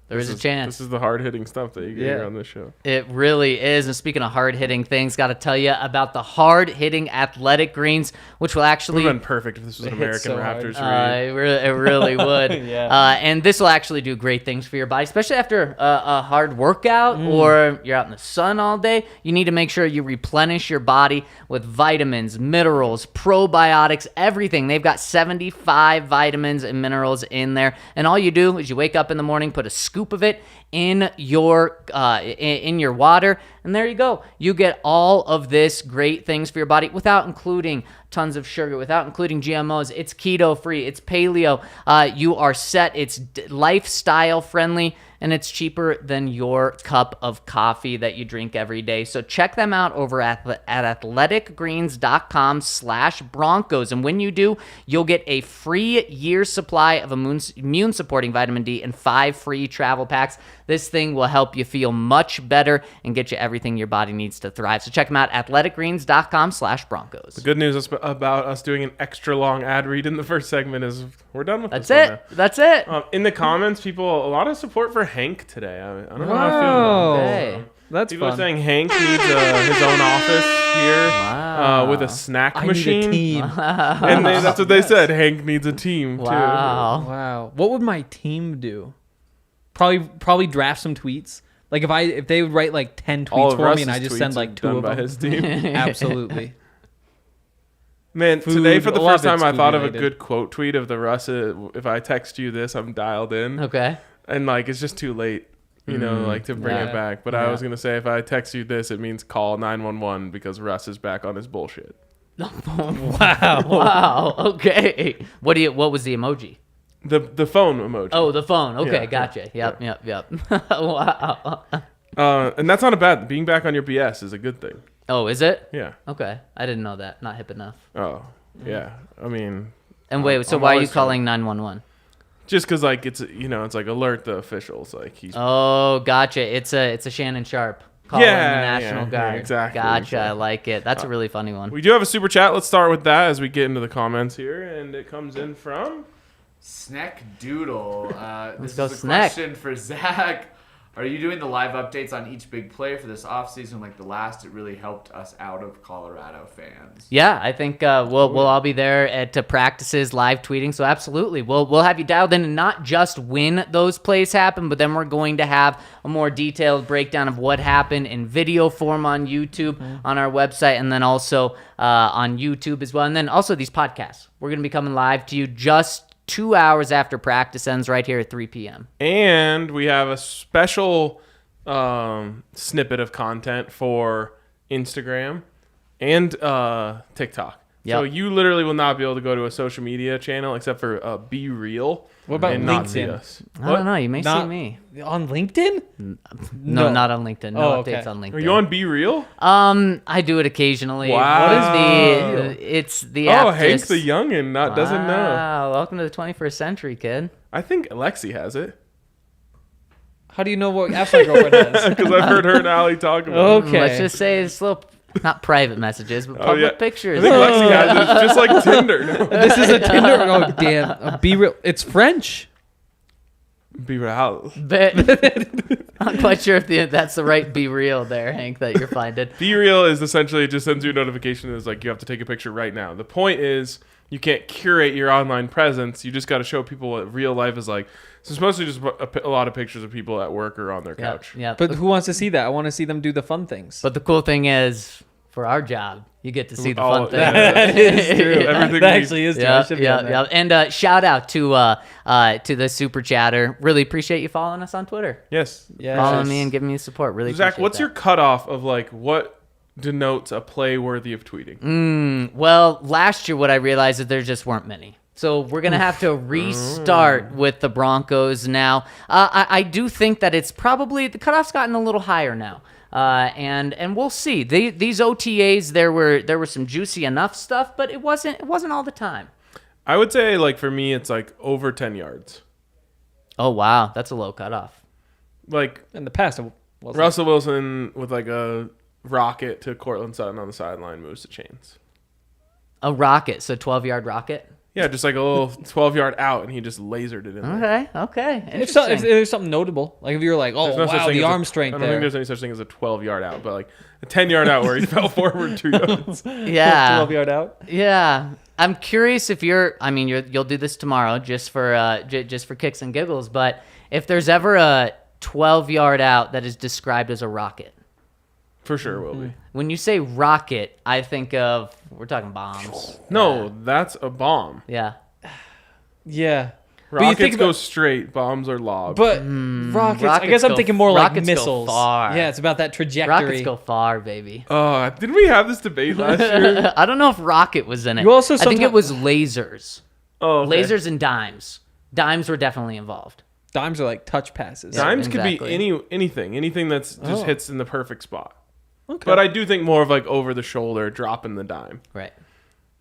There is a chance. This is the hard-hitting stuff that you get here on this show. It really is. And speaking of hard-hitting things, got to tell you about the hard-hitting athletic greens, which will It actually... would have been perfect if this was an It hits American so hard. Raptors read. It really would. Yeah. And this will actually do great things for your body, especially after a hard workout or you're out in the sun all day. You need to make sure you replenish your body with vitamins, minerals, probiotics, everything. They've got 75 vitamins and minerals in there. And all you do is you wake up in the morning, put a scoop of it in your water, and there you go. You get all of this great things for your body without including tons of sugar, without including GMOs. It's keto free, it's paleo. You are set. It's lifestyle friendly, and it's cheaper than your cup of coffee that you drink every day. So check them out over at athleticgreens.com/Broncos. And when you do, you'll get a free year's supply of immune supporting vitamin D and 5 free travel packs. This thing will help you feel much better and get you everything everything your body needs to thrive. So check them out, athleticgreens.com/Broncos. The good news about us doing an extra long ad read in the first segment is we're done with That's this one it. That's it. now. In the comments, people, a lot of support for Hank today. I don't know how I feel Wow. about Okay. it. That's People are fun. saying Hank needs his own office here Wow. with a snack I machine. need a team. And that's what they said. Hank needs a team, too. Wow. Wow. What would my team do? Probably draft some tweets. Like if they would write like 10 All tweets of for me and Russ's I just tweets send are like 2 done of by them. his team. Absolutely. Man, Food, today for the a lot first of it's time I thought of a food-related. good quote tweet of the Russ. If I text you this, I'm dialed in. Okay. And like it's just too late, like to bring yeah. it back. But I was gonna say if I text you this, it means call 911 because Russ is back on his bullshit. Wow. Wow. Okay. What was the emoji? The phone emoji. Oh, the phone. Okay, Yeah, gotcha. Yep. Wow. And that's not a bad. Being back on your BS is a good thing. Oh, is it? Yeah. Okay. I didn't know that. Not hip enough. Oh, yeah. I mean, And wait, so I'm why are you always calling 911? just because like it's like alert the officials like he's. Oh, gotcha. It's a Shannon Sharp calling the National Guard. exactly. Gotcha. I like it. That's a really funny one. We do have a super chat. Let's start with that as we get into the comments here, and it comes in from. Snack Doodle. This go is a Snack. question for Zach. Are you doing the live updates on each big play for this offseason like the last? It really helped us out of Colorado fans. Yeah, I think we'll all be there at practices, live tweeting. So absolutely, we'll have you dialed in, and not just when those plays happen, but then we're going to have a more detailed breakdown of what happened in video form on YouTube, on our website, and then also on YouTube as well. And then also these podcasts. We're going to be coming live to you just 2 hours after practice ends, right here at 3 p.m. And we have a special snippet of content for Instagram and TikTok. Yep. So you literally will not be able to go to a social media channel except for Be Real. What about and not see LinkedIn? us. I don't know. You may see Not- me. On LinkedIn? No, not on LinkedIn. No Oh, updates okay. on LinkedIn. Are you on Be Real? I do it occasionally. Wow. What is it's the Oh, actress. Hank the youngin' doesn't know. Wow, welcome to the 21st century, kid. I think Alexi has it How do you know what apps my girlfriend has? because I've heard her and Allie talk about it. Okay. Let's just say it's little, not private messages, but public yeah. pictures. I think Lexi has it. It's just like Tinder. No. This is a Tinder. Oh, damn. Be real. It's French. Be Real. But I'm quite sure if that's the right Be Real there, Hank, that you're finding. Be Real is essentially it just sends you a notification that's like you have to take a picture right now. The point is you can't curate your online presence. You just got to show people what real life is like. So it's mostly just a lot of pictures of people at work or on their couch. Yeah. But who wants to see that? I want to see them do the fun things. But the cool thing is, for our job, you get to see the fun things. That is true. Everything That we- actually is true. I should be on that. And shout out to the super chatter. Really appreciate you following us on Twitter. Yes. Yes. Following me and giving me support. Really Zach, appreciate what's that. your cutoff of like what denotes a play worthy of tweeting? Well, last year what I realized is there just weren't many. So we're going to have to restart with the Broncos now. I do think that it's probably, the cutoff's gotten a little higher now. And we'll see. These OTAs, there were some juicy enough stuff, but it wasn't all the time. I would say like for me it's like over 10 yards. Oh, wow. That's a low cutoff. Like In the past, it wasn't. Russell Wilson with like a rocket to Courtland Sutton on the sideline moves the chains. A rocket. So 12-yard rocket. Yeah, just like a little 12-yard out, and he just lasered it in there. Okay. If Interesting. there's something notable, like if you're like, oh, There's no such wow, thing the as arm strength I don't think there. there's any such thing as a 12-yard out, but like a 10-yard out where he fell forward 2 yards. Yeah. 12-yard out. Yeah. I'm curious if you'll do this tomorrow just for kicks and giggles, but if there's ever a 12-yard out that is described as a rocket. For sure will be. When you say rocket, I think of, we're talking bombs. No, that's a bomb. Yeah. Yeah. But you Rockets think go about- straight, bombs are lobbed. But rockets, I rockets guess I'm go- thinking more like rockets go missiles. far. Yeah, it's about that trajectory. Rockets go far, baby. Didn't we have this debate last year? I don't know if rocket was in it. You also I think it sometime- was lasers. Oh, okay. Lasers and dimes. Dimes were definitely involved. Dimes are like touch passes. Dimes exactly. could be anything that's just hits in the perfect spot. Okay. But I do think more of like over the shoulder, dropping the dime. Right.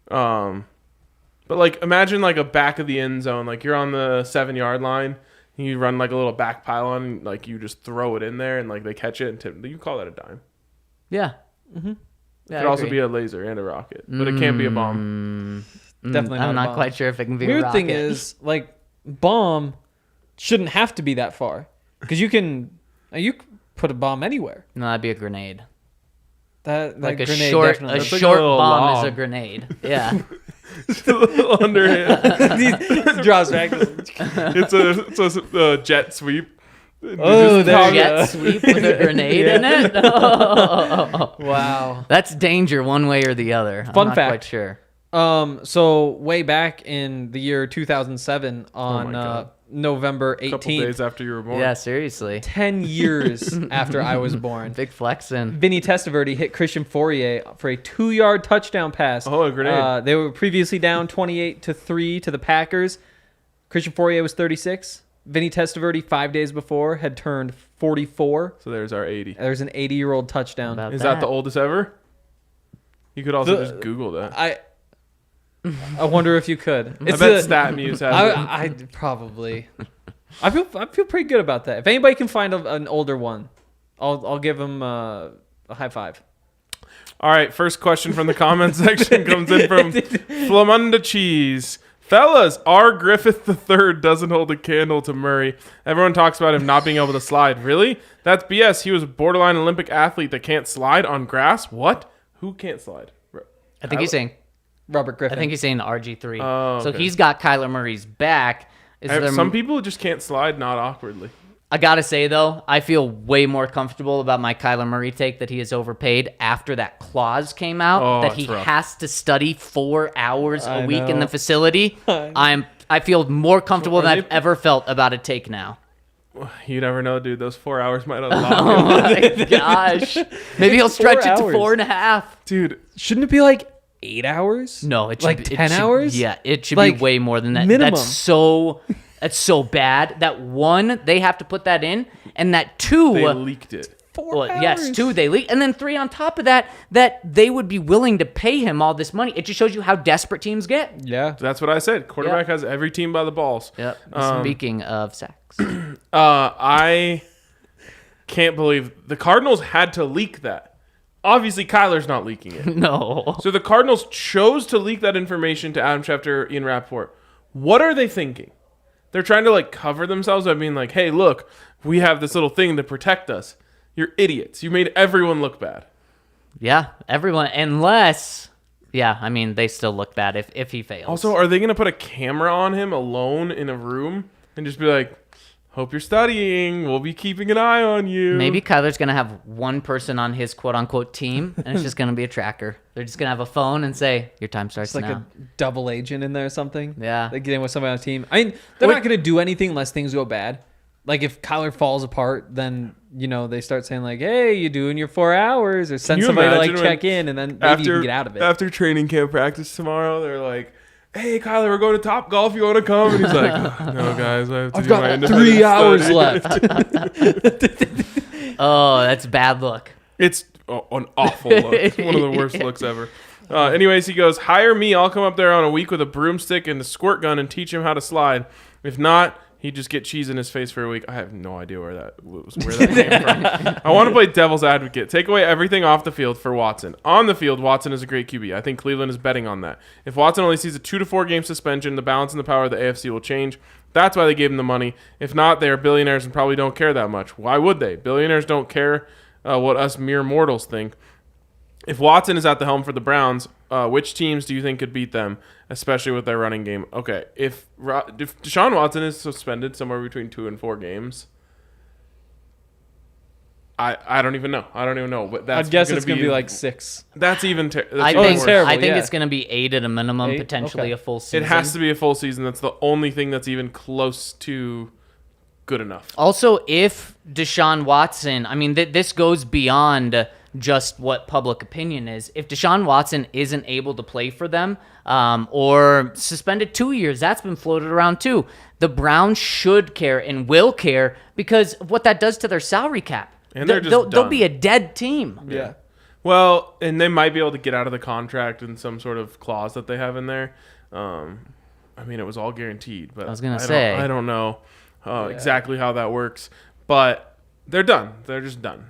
But like imagine like a back of the end zone, like you're on the 7-yard line, you run like a little back pylon, like you just throw it in there and like they catch it and tip. You call that a dime? Yeah. It could also be a laser and a rocket, but it can't be a bomb. Definitely not I'm a not bomb. quite sure if it can be a Weird rocket. thing is, like, bomb shouldn't have to be that far because you can put a bomb anywhere. No, that'd be a grenade. That Like a grenade short definitely. That's like a short little bomb lob. is a grenade. Yeah. It's a little underhand. Draws back. It's a jet sweep. Oh, there you Jet go. sweep with a grenade in it. Oh. Wow. That's danger one way or the other. I'm Fun not fact. quite sure. So way back in the year 2007 on God. November A couple 18th, days after you were born. Yeah, seriously. 10 years after I was born, Big flexing. Vinny Testaverde hit Christian Fourier for a 2-yard touchdown pass. Oh, a grenade. They were previously down 28-3 to the Packers. Christian Fourier was 36. Vinny Testaverde 5 days before had turned 44. So there's our 80. There's an 80-year-old touchdown. About Is that the oldest ever? You could also The- just Google that. I wonder if you could. I bet Stat Muse has it. I probably. I feel pretty good about that. If anybody can find an older one, I'll give them a high five. All right, first question from the comment section comes in from Flamunda Cheese. Fellas, R. Griffith III doesn't hold a candle to Murray. Everyone talks about him not being able to slide. Really? That's BS. He was a borderline Olympic athlete that can't slide on grass? What? Who can't slide? I think he's saying. Robert Griffin. I think he's saying RG3. Oh, So okay. he's got Kyler Murray's back. Some people just can't slide not awkwardly. I gotta say though, I feel way more comfortable about my Kyler Murray take that he is overpaid after that clause came out Oh, that he that's rough. has to study 4 hours I a week in know. the facility. I feel more comfortable Are than they- I've ever felt about a take now. You never know, dude. Those 4 hours might Oh unlock it. my gosh. Maybe he'll stretch it to hours. 4.5. Dude, Shouldn't it be like 8 hours? No, it should like be, 10 hours. Yeah, it should Like, be way more than that. minimum. That's so bad. That one, they have to put that in, and that two, they leaked it. 4 well, hours. yes, 2 they leak, and then 3 on top of that, that they would be willing to pay him all this money. It just shows you how desperate teams get. Yeah. That's what I said. Quarterback has every team by the balls. Yep. Um, Speaking of sacks, I can't believe the Cardinals had to leak that. Obviously, Kyler's not leaking it. no. So the Cardinals chose to leak that information to Adam Schefter, Ian Rappaport. What are they thinking? They're trying to cover themselves by being like, hey, look, we have this little thing to protect us. You're idiots. You made everyone look bad. Yeah, everyone, unless, yeah, I mean, they still look bad if he fails. Also, are they going to put a camera on him alone in a room and just be like, hope you're studying. We'll be keeping an eye on you. Maybe Kyler's going to have one person on his quote-unquote team, and it's just going to be a tracker. They're just going to have a phone and say, your time starts It's like now. a double agent in there or something. Yeah. They get in with somebody on the team. I mean, they're not going to do anything unless things go bad. Like if Kyler falls apart, then they start saying like, "Hey, you doing your 4 hours?" or send you somebody to imagine check when in, and then maybe you can get out of it. After training camp practice tomorrow, they're like, hey, Kyler, we're going to Top Golf. You want to come? And he's like, oh, no, guys, I have to I've do my got independent 3 hours study." left. Oh, that's a bad look. It's an awful look. It's one of the worst looks ever. Anyways, he goes, hire me. I'll come up there on a week with a broomstick and a squirt gun and teach him how to slide. If not, he'd just get cheese in his face for a week. I have no idea where that came from. I want to play devil's advocate. Take away everything off the field for Watson. On the field, Watson is a great QB. I think Cleveland is betting on that. If Watson only sees a 2 to 4 game suspension, the balance and the power of the AFC will change. That's why they gave him the money. If not, they are billionaires and probably don't care that much. Why would they? Billionaires don't care what us mere mortals think. If Watson is at the helm for the Browns, which teams do you think could beat them, especially with their running game? Okay, if Deshaun Watson is suspended somewhere between 2 and 4 games, I don't even know. I don't even know. But that's I'd guess it's going to be like 6. That's even. I even think worse. Terrible, I think yeah. it's going to be 8 at a minimum, 8? potentially Okay. a full season. It has to be a full season. That's the only thing that's even close to good enough. Also, if Deshaun Watson, I mean, this goes beyond just what public opinion is. If Deshaun Watson isn't able to play for them or suspended 2 years, that's been floated around too. The Browns should care and will care because of what that does to their salary cap. And they're just they'll done. be a dead team. Yeah. Well, and they might be able to get out of the contract in some sort of clause that they have in there. I mean, it was all guaranteed, but I was gonna say. I don't know exactly how that works. But They're done. They're just done.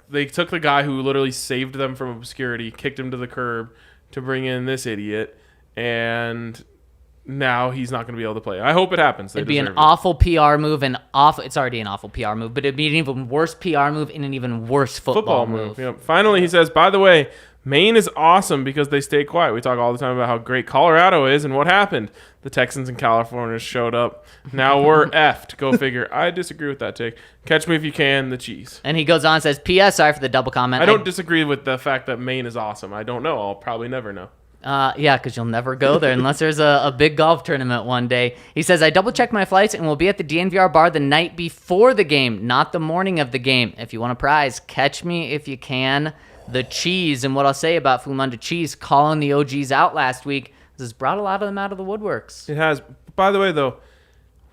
They took the guy who literally saved them from obscurity, kicked him to the curb to bring in this idiot, and now he's not going to be able to play. I hope it happens. It'd be an awful PR move, it's already an awful PR move, but it'd be an even worse PR move and an even worse football move. Yep. Finally, he says, by the way, Maine is awesome because they stay quiet. We talk all the time about how great Colorado is, and what happened? The Texans and California showed up. Now we're effed. Go figure. I disagree with that take. Catch me if you can, the cheese. And he goes on and says, P.S. Sorry for the double comment. I don't disagree with the fact that Maine is awesome. I don't know. I'll probably never know. Yeah, because you'll never go there unless there's a big golf tournament one day. He says, I double-checked my flights and will be at the DNVR bar the night before the game, not the morning of the game. If you want a prize, catch me if you can. The cheese. And what I'll say about Flumunda Cheese calling the OGs out last week, this has brought a lot of them out of the woodworks. It has. By the way, though,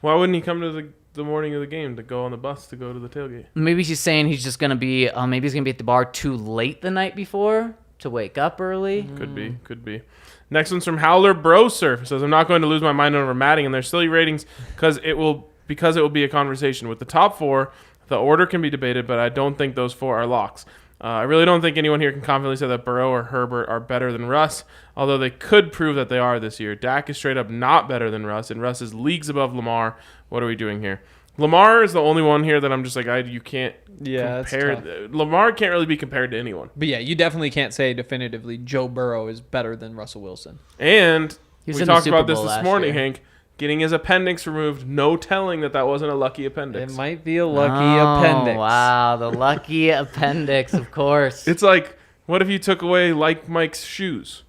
why wouldn't he come to the morning of the game to go on the bus to go to the tailgate? Maybe he's saying he's just going to be, maybe he's going to be at the bar too late the night before to wake up early. Could be. Next one's from Howler Bro Surf. It says, I'm not going to lose my mind over matting and their silly ratings because it will be a conversation. With the top 4, the order can be debated, but I don't think those 4 are locks. I really don't think anyone here can confidently say that Burrow or Herbert are better than Russ, although they could prove that they are this year. Dak is straight up not better than Russ, and Russ is leagues above Lamar. What are we doing here? Lamar is the only one here that I'm just like, you can't compare. Lamar can't really be compared to anyone. But yeah, you definitely can't say definitively Joe Burrow is better than Russell Wilson. And we talked about this morning, year. Hank. Getting his appendix removed, no telling that wasn't a lucky appendix. It might be a lucky appendix. Wow, the lucky appendix, of course. It's like, what if you took away like Mike's shoes?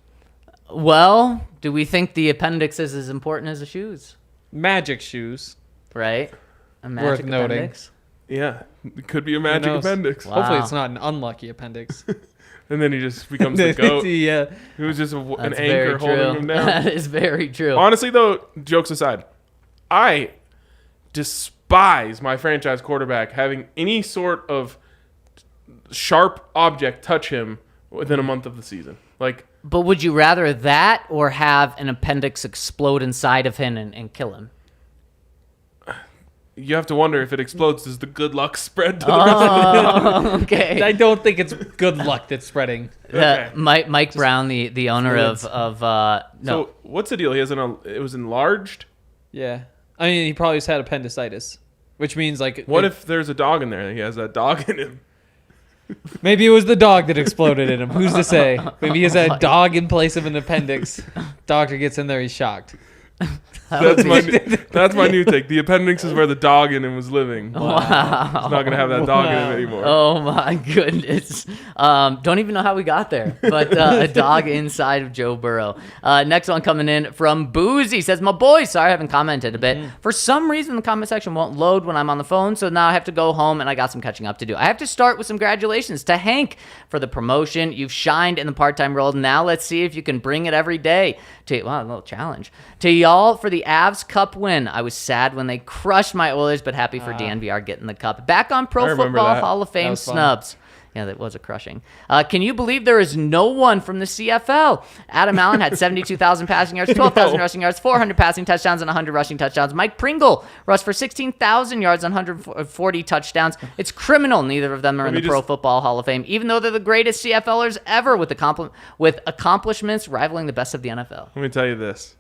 Well, do we think the appendix is as important as the shoes? Magic shoes. Right? A magic Worth noting. appendix? Yeah, it could be a magic appendix. Wow. Hopefully it's not an unlucky appendix. And then he just becomes the GOAT. Yeah. He was just an That's anchor very true. holding him down. That is very true. Honestly, though, jokes aside, I despise my franchise quarterback having any sort of sharp object touch him within a month of the season. But would you rather that or have an appendix explode inside of him and kill him? You have to wonder if it explodes, does the good luck spread to the rest of the Okay. I don't think it's good luck that's spreading. Okay. Mike Brown, the owner of no. So what's the deal? It was enlarged? Yeah. I mean, he probably just had appendicitis, which means What if there's a dog in there and he has that dog in him? maybe it was the dog that exploded in him. Who's to say? Maybe he has a dog in place of an appendix. Doctor gets in there, he's shocked. That's my new take. The appendix is where the dog in him was living. Wow. He's not gonna have that dog in him anymore. Oh my goodness. Don't even know how we got there, but a dog inside of Joe Burrow. Next one coming in from Boozy says, my boy, sorry I haven't commented a bit. For some reason, the comment section won't load when I'm on the phone, so now I have to go home and I got some catching up to do. I have to start with some congratulations to Hank for the promotion. You've shined in the part-time role. Now let's see if you can bring it every day. Wow, a little challenge. To y'all for the Avs Cup win. I was sad when they crushed my Oilers, but happy for DNVR getting the cup. Back on Pro Football Hall of Fame snubs. Yeah, that was a crushing. Can you believe there is no one from the CFL? Adam Allen had 72,000 passing yards, 12,000 rushing yards, 400 passing touchdowns, and 100 rushing touchdowns. Mike Pringle rushed for 16,000 yards and 140 touchdowns. It's criminal neither of them are in the Pro Football Hall of Fame, even though they're the greatest CFLers ever with accomplishments rivaling the best of the NFL. Let me tell you this.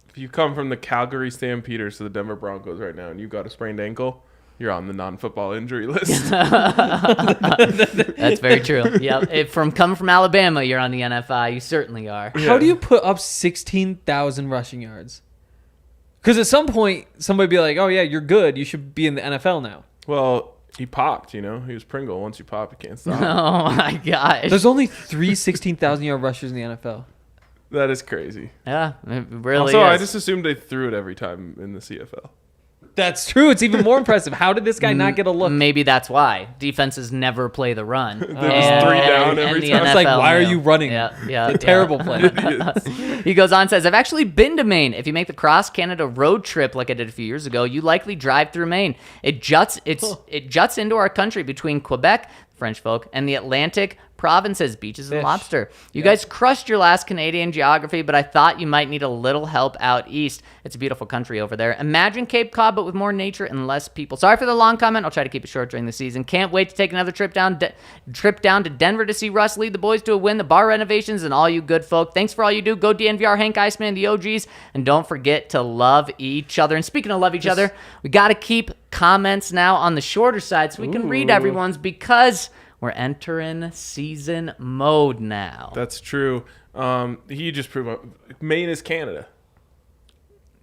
If you come from the Calgary Stampeders to the Denver Broncos right now and you've got a sprained ankle, you're on the non-football injury list. That's very true. Yeah, coming from Alabama, you're on the NFI. You certainly are. Yeah. How do you put up 16,000 rushing yards? Because at some point, somebody be like, oh, yeah, you're good. You should be in the NFL now. Well, he popped, He was Pringle. Once you pop, you can't stop. Oh, my gosh. There's only 3 16,000-yard rushers in the NFL. That is crazy. Yeah, it really Also, is. I just assumed they threw it every time in the CFL. That's true. It's even more impressive. How did this guy not get a look? Maybe that's why. Defenses never play the run. They're just 3 down every the time. It's like, NFL why are knew. you running? Yeah. It's a terrible play. He goes on, says, I've actually been to Maine. If you make the cross-Canada road trip like I did a few years ago, you likely drive through Maine. It juts into our country between Quebec, French folk, and the Atlantic, provinces, beaches, and lobster. You guys crushed your last Canadian geography, but I thought you might need a little help out east. It's a beautiful country over there. Imagine Cape Cod, but with more nature and less people. Sorry for the long comment. I'll try to keep it short during the season. Can't wait to take another trip down to Denver to see Russ lead the boys to a win, the bar renovations, and all you good folk. Thanks for all you do. Go DNVR, Hank Iceman, and the OGs, and don't forget to love each other. And speaking of love each other, we got to keep comments now on the shorter side so we can read everyone's, because we're entering season mode now. That's true. He just proved Maine is Canada.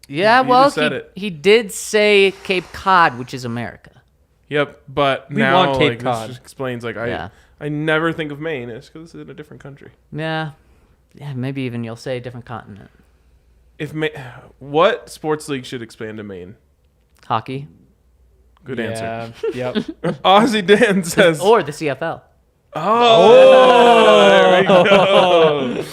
Yeah, You well, just said it. he did say Cape Cod, which is America. Yep, but We now want Cape Cod. this just explains Yeah. I never think of Maine. It's because it's in a different country. Yeah, maybe even you'll say a different continent. What sports league should expand to Maine? Hockey. Good answer. Yep. Ozzy Dan says, Or the CFL. there we go.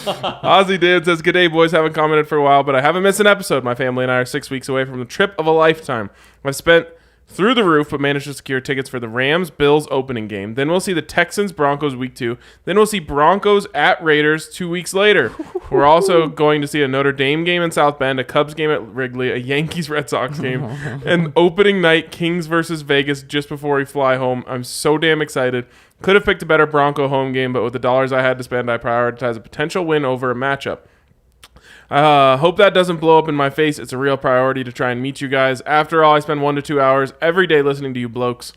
Ozzy Dan says, "Good day, boys. Haven't commented for a while, but I haven't missed an episode. My family and I are 6 weeks away from the trip of a lifetime. I've spent through the roof, but managed to secure tickets for the Rams-Bills opening game. Then we'll see the Texans-Broncos week 2. Then we'll see Broncos at Raiders 2 weeks later. We're also going to see a Notre Dame game in South Bend, a Cubs game at Wrigley, a Yankees-Red Sox game, and opening night Kings versus Vegas just before we fly home. I'm so damn excited. Could have picked a better Bronco home game, but with the dollars I had to spend, I prioritized a potential win over a matchup. Hope that doesn't blow up in my face. It's a real priority to try and meet you guys. After all, I spend 1 to 2 hours every day listening to you blokes.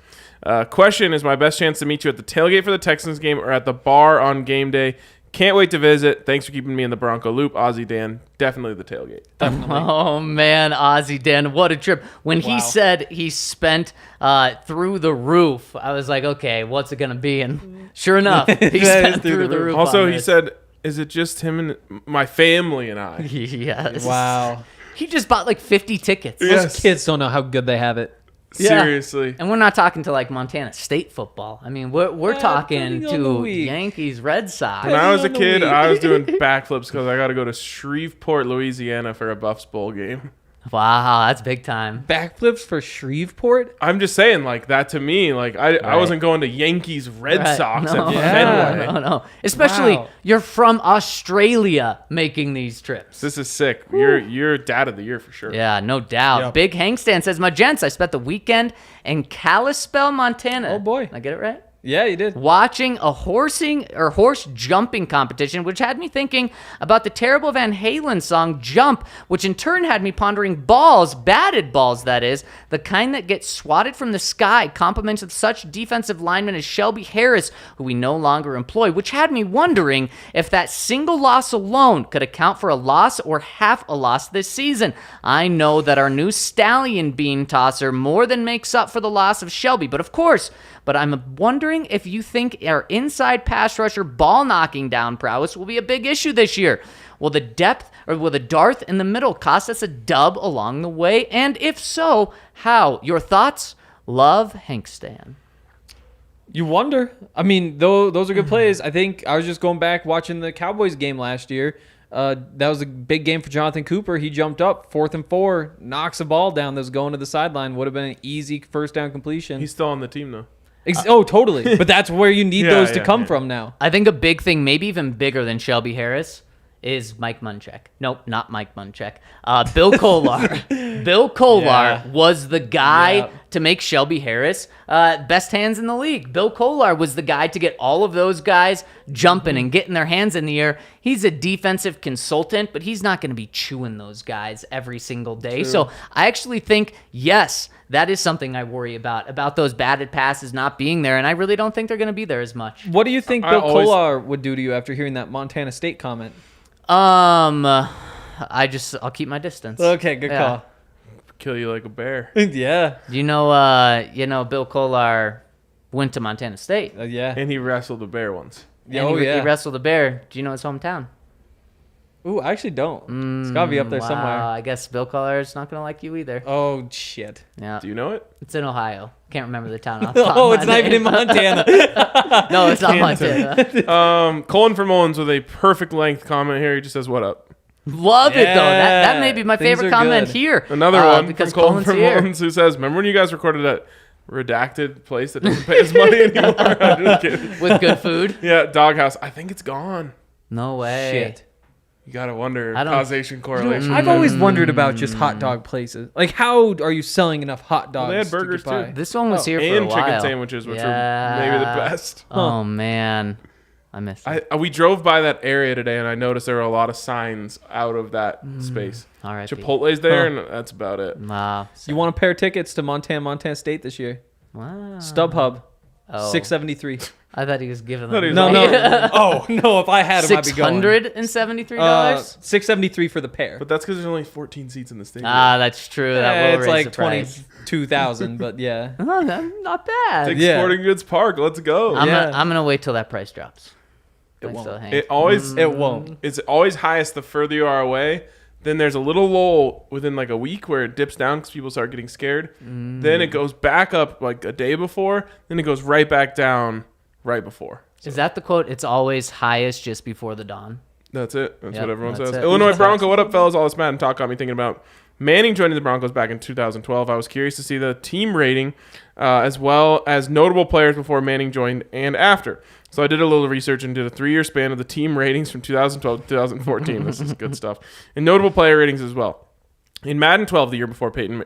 Question, is my best chance to meet you at the tailgate for the Texans game or at the bar on game day? Can't wait to visit. Thanks for keeping me in the Bronco loop. Ozzy Dan, definitely the tailgate. Oh, man, Ozzy Dan, what a trip. When he said he spent through the roof, I was like, okay, what's it going to be? And sure enough, he spent through the roof. Also, on he this. said, is it just him and my family and I? Yes. Wow. He just bought like 50 tickets. Yes. Those kids don't know how good they have it. Yeah. Seriously. And we're not talking to like Montana State football. I mean, we're talking depending on the to week. Yankees, Red Sox. When I was a on the kid, week. I was doing backflips because I got to go to Shreveport, Louisiana for a Buffs Bowl game. Wow, that's big time. Backflips for Shreveport? I'm just saying, like, that to me, like, I wasn't going to Yankees, Red Right. Sox No. at Yeah. Fenway. No. Especially Wow. you're from Australia making these trips. This is sick. You're dad of the year for sure. Yeah, no doubt. Yep. Big Hangstan says, my gents, I spent the weekend in Kalispell, Montana. Oh, boy. Did I get it right? Yeah, you did. Watching a horse jumping competition, which had me thinking about the terrible Van Halen song Jump, which in turn had me pondering balls, batted balls that is, the kind that get swatted from the sky, compliments of such defensive linemen as Shelby Harris, who we no longer employ, which had me wondering if that single loss alone could account for a loss or half a loss this season. I know that our new stallion bean tosser more than makes up for the loss of Shelby, but I'm wondering if you think our inside pass rusher ball knocking down prowess will be a big issue this year. Will the depth or will the dearth in the middle cost us a dub along the way? And if so, how? Your thoughts? Love, Hank Stan. You wonder. I mean, those are good plays. I think I was just going back watching the Cowboys game last year. That was a big game for Jonathan Cooper. He jumped up 4th and 4, knocks a ball down that was going to the sideline. Would have been an easy first down completion. He's still on the team, though. Totally. But that's where you need those to come yeah. from now. I think a big thing, maybe even bigger than Shelby Harris, is Mike Munchak. Nope, not Mike Munchak. Bill Kolar. Bill Kolar was the guy to make Shelby Harris best hands in the league. Bill Kolar was the guy to get all of those guys jumping and getting their hands in the air. He's a defensive consultant, but he's not going to be chewing those guys every single day. True. So I actually think, yes, that is something I worry about those batted passes not being there, and I really don't think they're going to be there as much. What do you think I Bill always- Kolar would do to you after hearing that Montana State comment? I'll keep my distance. Okay, good Yeah. call. Kill you like a bear. Yeah. You know, Bill Kolar went to Montana State. Yeah. And he wrestled a bear once. And he wrestled a bear. Do you know his hometown? Ooh, I actually don't. It's got to be up there Wow, somewhere. I guess Bill Kolar's not gonna like you either. Oh, shit. Yeah, Do you know it? it's in Ohio. Can't remember the town. Off the top Oh, of it's my not even in head. Montana. No, it's not Montana. Colin from Mullins with a perfect length comment here. He just says, "What up?" Love it though. That Yeah, may be my things favorite are comment good. here. Another one because from Colin Colin's from here. Mullins who says, "Remember when you guys recorded at redacted place that doesn't pay us money anymore. I'm just kidding. With good food? Yeah, Doghouse. I think it's gone. No way. Shit. You gotta wonder I don't- causation correlation. I've always wondered about just hot dog places. Like, how are you selling enough hot dogs? they had to burgers, get by? too. This one was here for a and while. chicken sandwiches, which are maybe the best. Oh, man. I missed it. We drove by that area today, and I noticed there were a lot of signs out of that space. All right. Chipotle's there, Huh. and that's about it. Wow. You want a pair of tickets to Montana State this year? Wow. StubHub, Oh. 673. I thought he was giving thought he them. was No. Oh no! If I had them, I'd be going. $673? $673 for the pair. But that's because there's only 14 seats in the stadium. That's true. That will It's raise like the price. 22,000, but yeah. Oh, not bad. Dick's Yeah. Sporting Goods Park. Let's go. I'm Yeah. gonna wait till that price drops. It Thanks, won't. though, Hank. It always It won't. it's always highest the further you are away. Then there's a little lull within like a week where it dips down because people start getting scared. Then it goes back up like a day before. Then it goes right back down right before. Is that the quote? It's always highest just before the dawn. That's it. That's Yep, what everyone that's says. it. Illinois That's Bronco. What up, fellas? All this Madden talk got me thinking about Manning joining the Broncos back in 2012. I was curious to see the team rating as well as notable players before Manning joined and after. So I did a little research and did a 3-year span of the team ratings from 2012 to 2014. This is good stuff. And notable player ratings as well. In Madden 12, the year before Peyton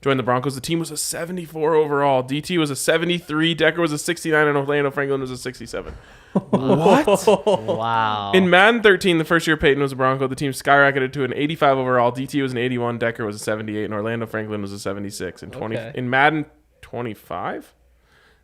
joined the Broncos, the team was a 74 overall. DT was a 73. Decker was a 69. And Orlando Franklin was a 67. What? Wow. In Madden 13, the first year Peyton was a Bronco, the team skyrocketed to an 85 overall. DT was an 81. Decker was a 78. And Orlando Franklin was a 76. In Madden 25?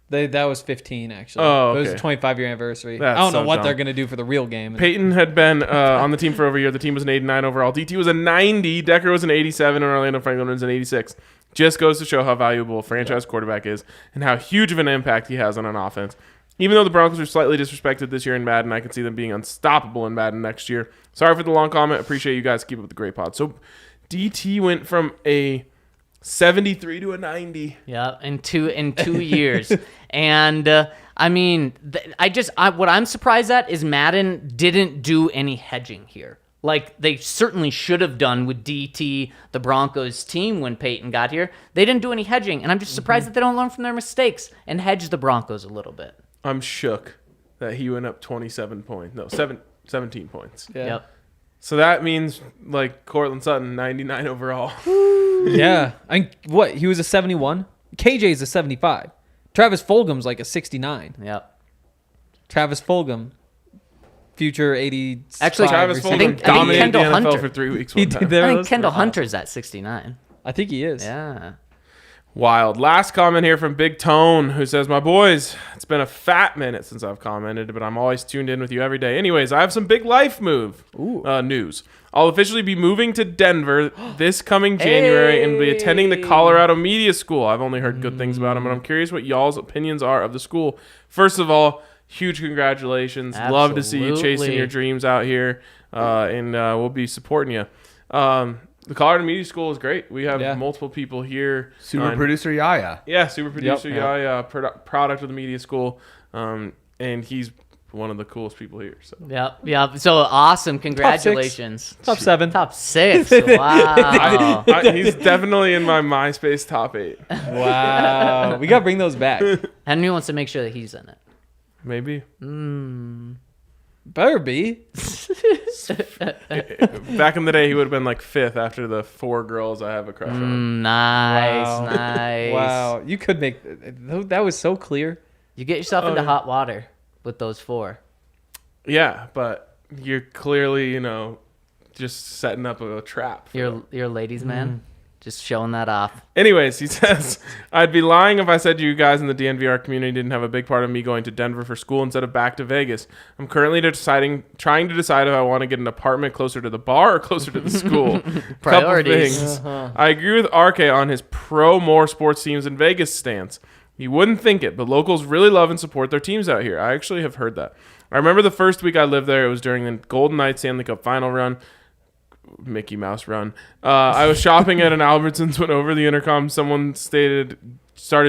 That was 15, actually. Oh, It was okay. a 25-year anniversary. That's I don't know so what dumb. they're going to do for the real game. Peyton had been on the team for over a year. The team was an 89 overall. DT was a 90. Decker was an 87. And Orlando Franklin was an 86. Just goes to show how valuable a franchise quarterback is and how huge of an impact he has on an offense. Even though the Broncos are slightly disrespected this year in Madden, I can see them being unstoppable in Madden next year. Sorry for the long comment. Appreciate you guys. Keep up the great pod. So DT went from a 73 to a 90. Yeah, in two years. And I mean, what I'm surprised at is Madden didn't do any hedging here. Like they certainly should have done with DT, the Broncos team, when Peyton got here. They didn't do any hedging, and I'm just surprised that they don't learn from their mistakes and hedge the Broncos a little bit. I'm shook that he went up 17 points. Yeah. Yep. So that means like Courtland Sutton, 99 overall. Yeah. What? He was a 71? KJ's a 75. Travis Fulgham's like a 69. Yep. Travis Fulgham, future 80. Actually, Travis I Fulgham think dominated Kendall the NFL Hunter. for 3 weeks. He One did time. there. I think was- Kendall Hunter's at 69. I think he is. Yeah. Wild. Last comment here from Big Tone, who says, "My boys, it's been a fat minute since I've commented, but I'm always tuned in with you every day. Anyways, I have some big life news. I'll officially be moving to Denver this coming January and be attending the Colorado Media School. I've only heard good things about them, and I'm curious what y'all's opinions are of the school. First of all, huge congratulations. Love to see you chasing Absolutely. your dreams out here, and we'll be supporting you. The Colorado Media School is great. We have multiple people here. Super producer Yaya. Yeah, super producer Yep. guy, product of the media school, and he's one of the coolest people here. So Yep. So awesome. Congratulations. Top 7. Top 6. Wow. he's definitely in my MySpace top 8. Wow. We got to bring those back. Henry wants to make sure that he's in it. Maybe Better be. back in the day he would have been like 5th after the 4 girls I have a crush on. Nice. Wow. Nice. Wow. You could make that was so clear. You get yourself into hot water with those 4. Yeah, but you're clearly just setting up a trap. for them. You're a ladies' man. Just showing that off. Anyways, he says, I'd be lying if I said you guys in the DNVR community didn't have a big part of me going to Denver for school instead of back to Vegas. I'm currently trying to decide if I want to get an apartment closer to the bar or closer to the school. Priorities. Couple things. I agree with RK on his pro more sports teams in Vegas stance. You wouldn't think it, but locals really love and support their teams out here. I actually have heard that. I remember the first week I lived there. It was during the Golden Knights Stanley Cup final run. Mickey Mouse run. I was shopping at an Albertsons when over the intercom someone started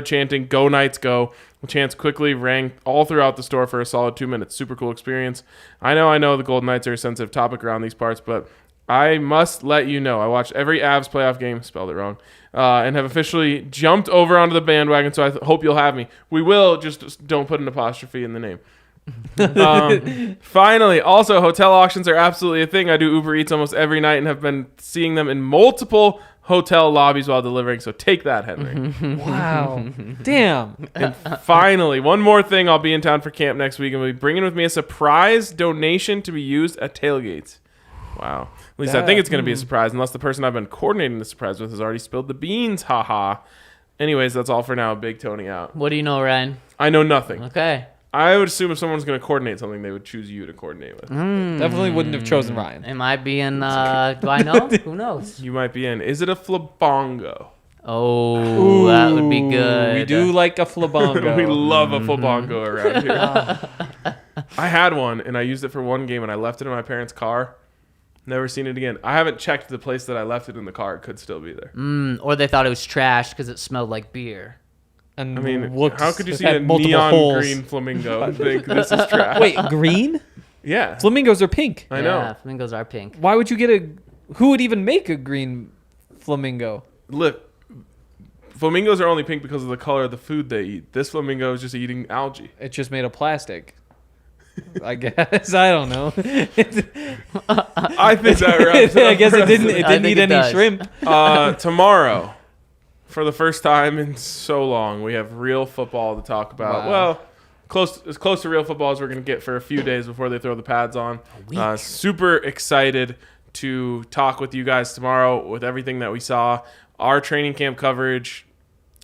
chanting "Go Knights Go." The chants quickly rang all throughout the store for a solid 2 minutes. Super cool experience. I know the Golden Knights are a sensitive topic around these parts, but I must let you know, I watched every Avs playoff game, spelled it wrong, and have officially jumped over onto the bandwagon, so I hope you'll have me. We will, just don't put an apostrophe in the name. Finally, also, hotel auctions are absolutely a thing. I do Uber Eats almost every night and have been seeing them in multiple hotel lobbies while delivering, so take that, Henry. Wow. Damn. And finally, one more thing. I'll be in town for camp next week, and we'll be bringing with me a surprise donation to be used at tailgates. Wow. At least I think it's going to be a surprise, unless the person I've been coordinating the surprise with has already spilled the beans. Haha. Anyways, that's all for now. Big Tony out. What do you know, Ryan? I know nothing. Okay. I would assume if someone's going to coordinate something, they would choose you to coordinate with. Definitely wouldn't have chosen Ryan. Am I being, do I know? Who knows? You might be in. Is it a flabongo? Oh, that would be good. We do like a flabongo. We love a flabongo around here. I had one, and I used it for one game, and I left it in my parents' car. Never seen it again. I haven't checked the place that I left it in the car. It could still be there. Or they thought it was trash because it smelled like beer. And I mean, looks, how could you it see had a multiple neon holes. green flamingo and think this is trash? Wait, green? Yeah. Flamingos are pink. I know. Yeah, flamingos are pink. Why would you get a... Who would even make a green flamingo? Look, flamingos are only pink because of the color of the food they eat. This flamingo is just eating algae. It's just made of plastic. I guess. I don't know. I think that wraps it up. I guess for it us. didn't think eat it any does. shrimp. Tomorrow, for the first time in so long, we have real football to talk about. Wow. Well, as close to real football as we're going to get for a few days before they throw the pads on. Super excited to talk with you guys tomorrow with everything that we saw. Our training camp coverage,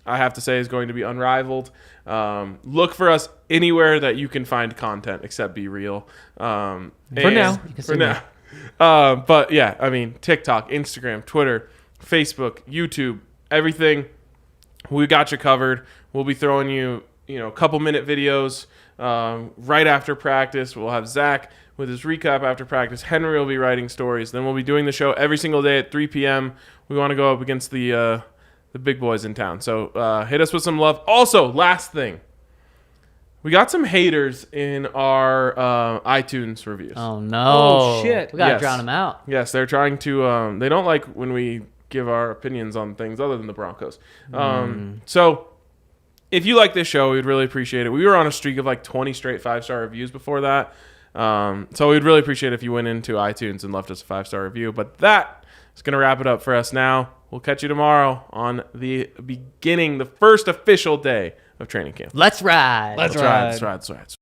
I have to say, is going to be unrivaled. Look for us anywhere that you can find content except Be Real. For now. But yeah, I mean, TikTok, Instagram, Twitter, Facebook, YouTube, everything. We got you covered. We'll be throwing you, a couple minute videos right after practice. We'll have Zach with his recap after practice. Henry will be writing stories. Then we'll be doing the show every single day at 3 p.m. We want to go up against the big boys in town. So hit us with some love. Also, last thing. We got some haters in our iTunes reviews. Oh, no. Oh, shit. We got to Yes. drown them out. Yes, they're trying to they don't like when we give our opinions on things other than the Broncos. So if you like this show, we'd really appreciate it. We were on a streak of like 20 straight 5-star reviews before that. So we'd really appreciate it if you went into iTunes and left us a 5-star review. But that is going to wrap it up for us now. We'll catch you tomorrow on the first official day of training camp. Let's ride. Let's ride. Let's ride.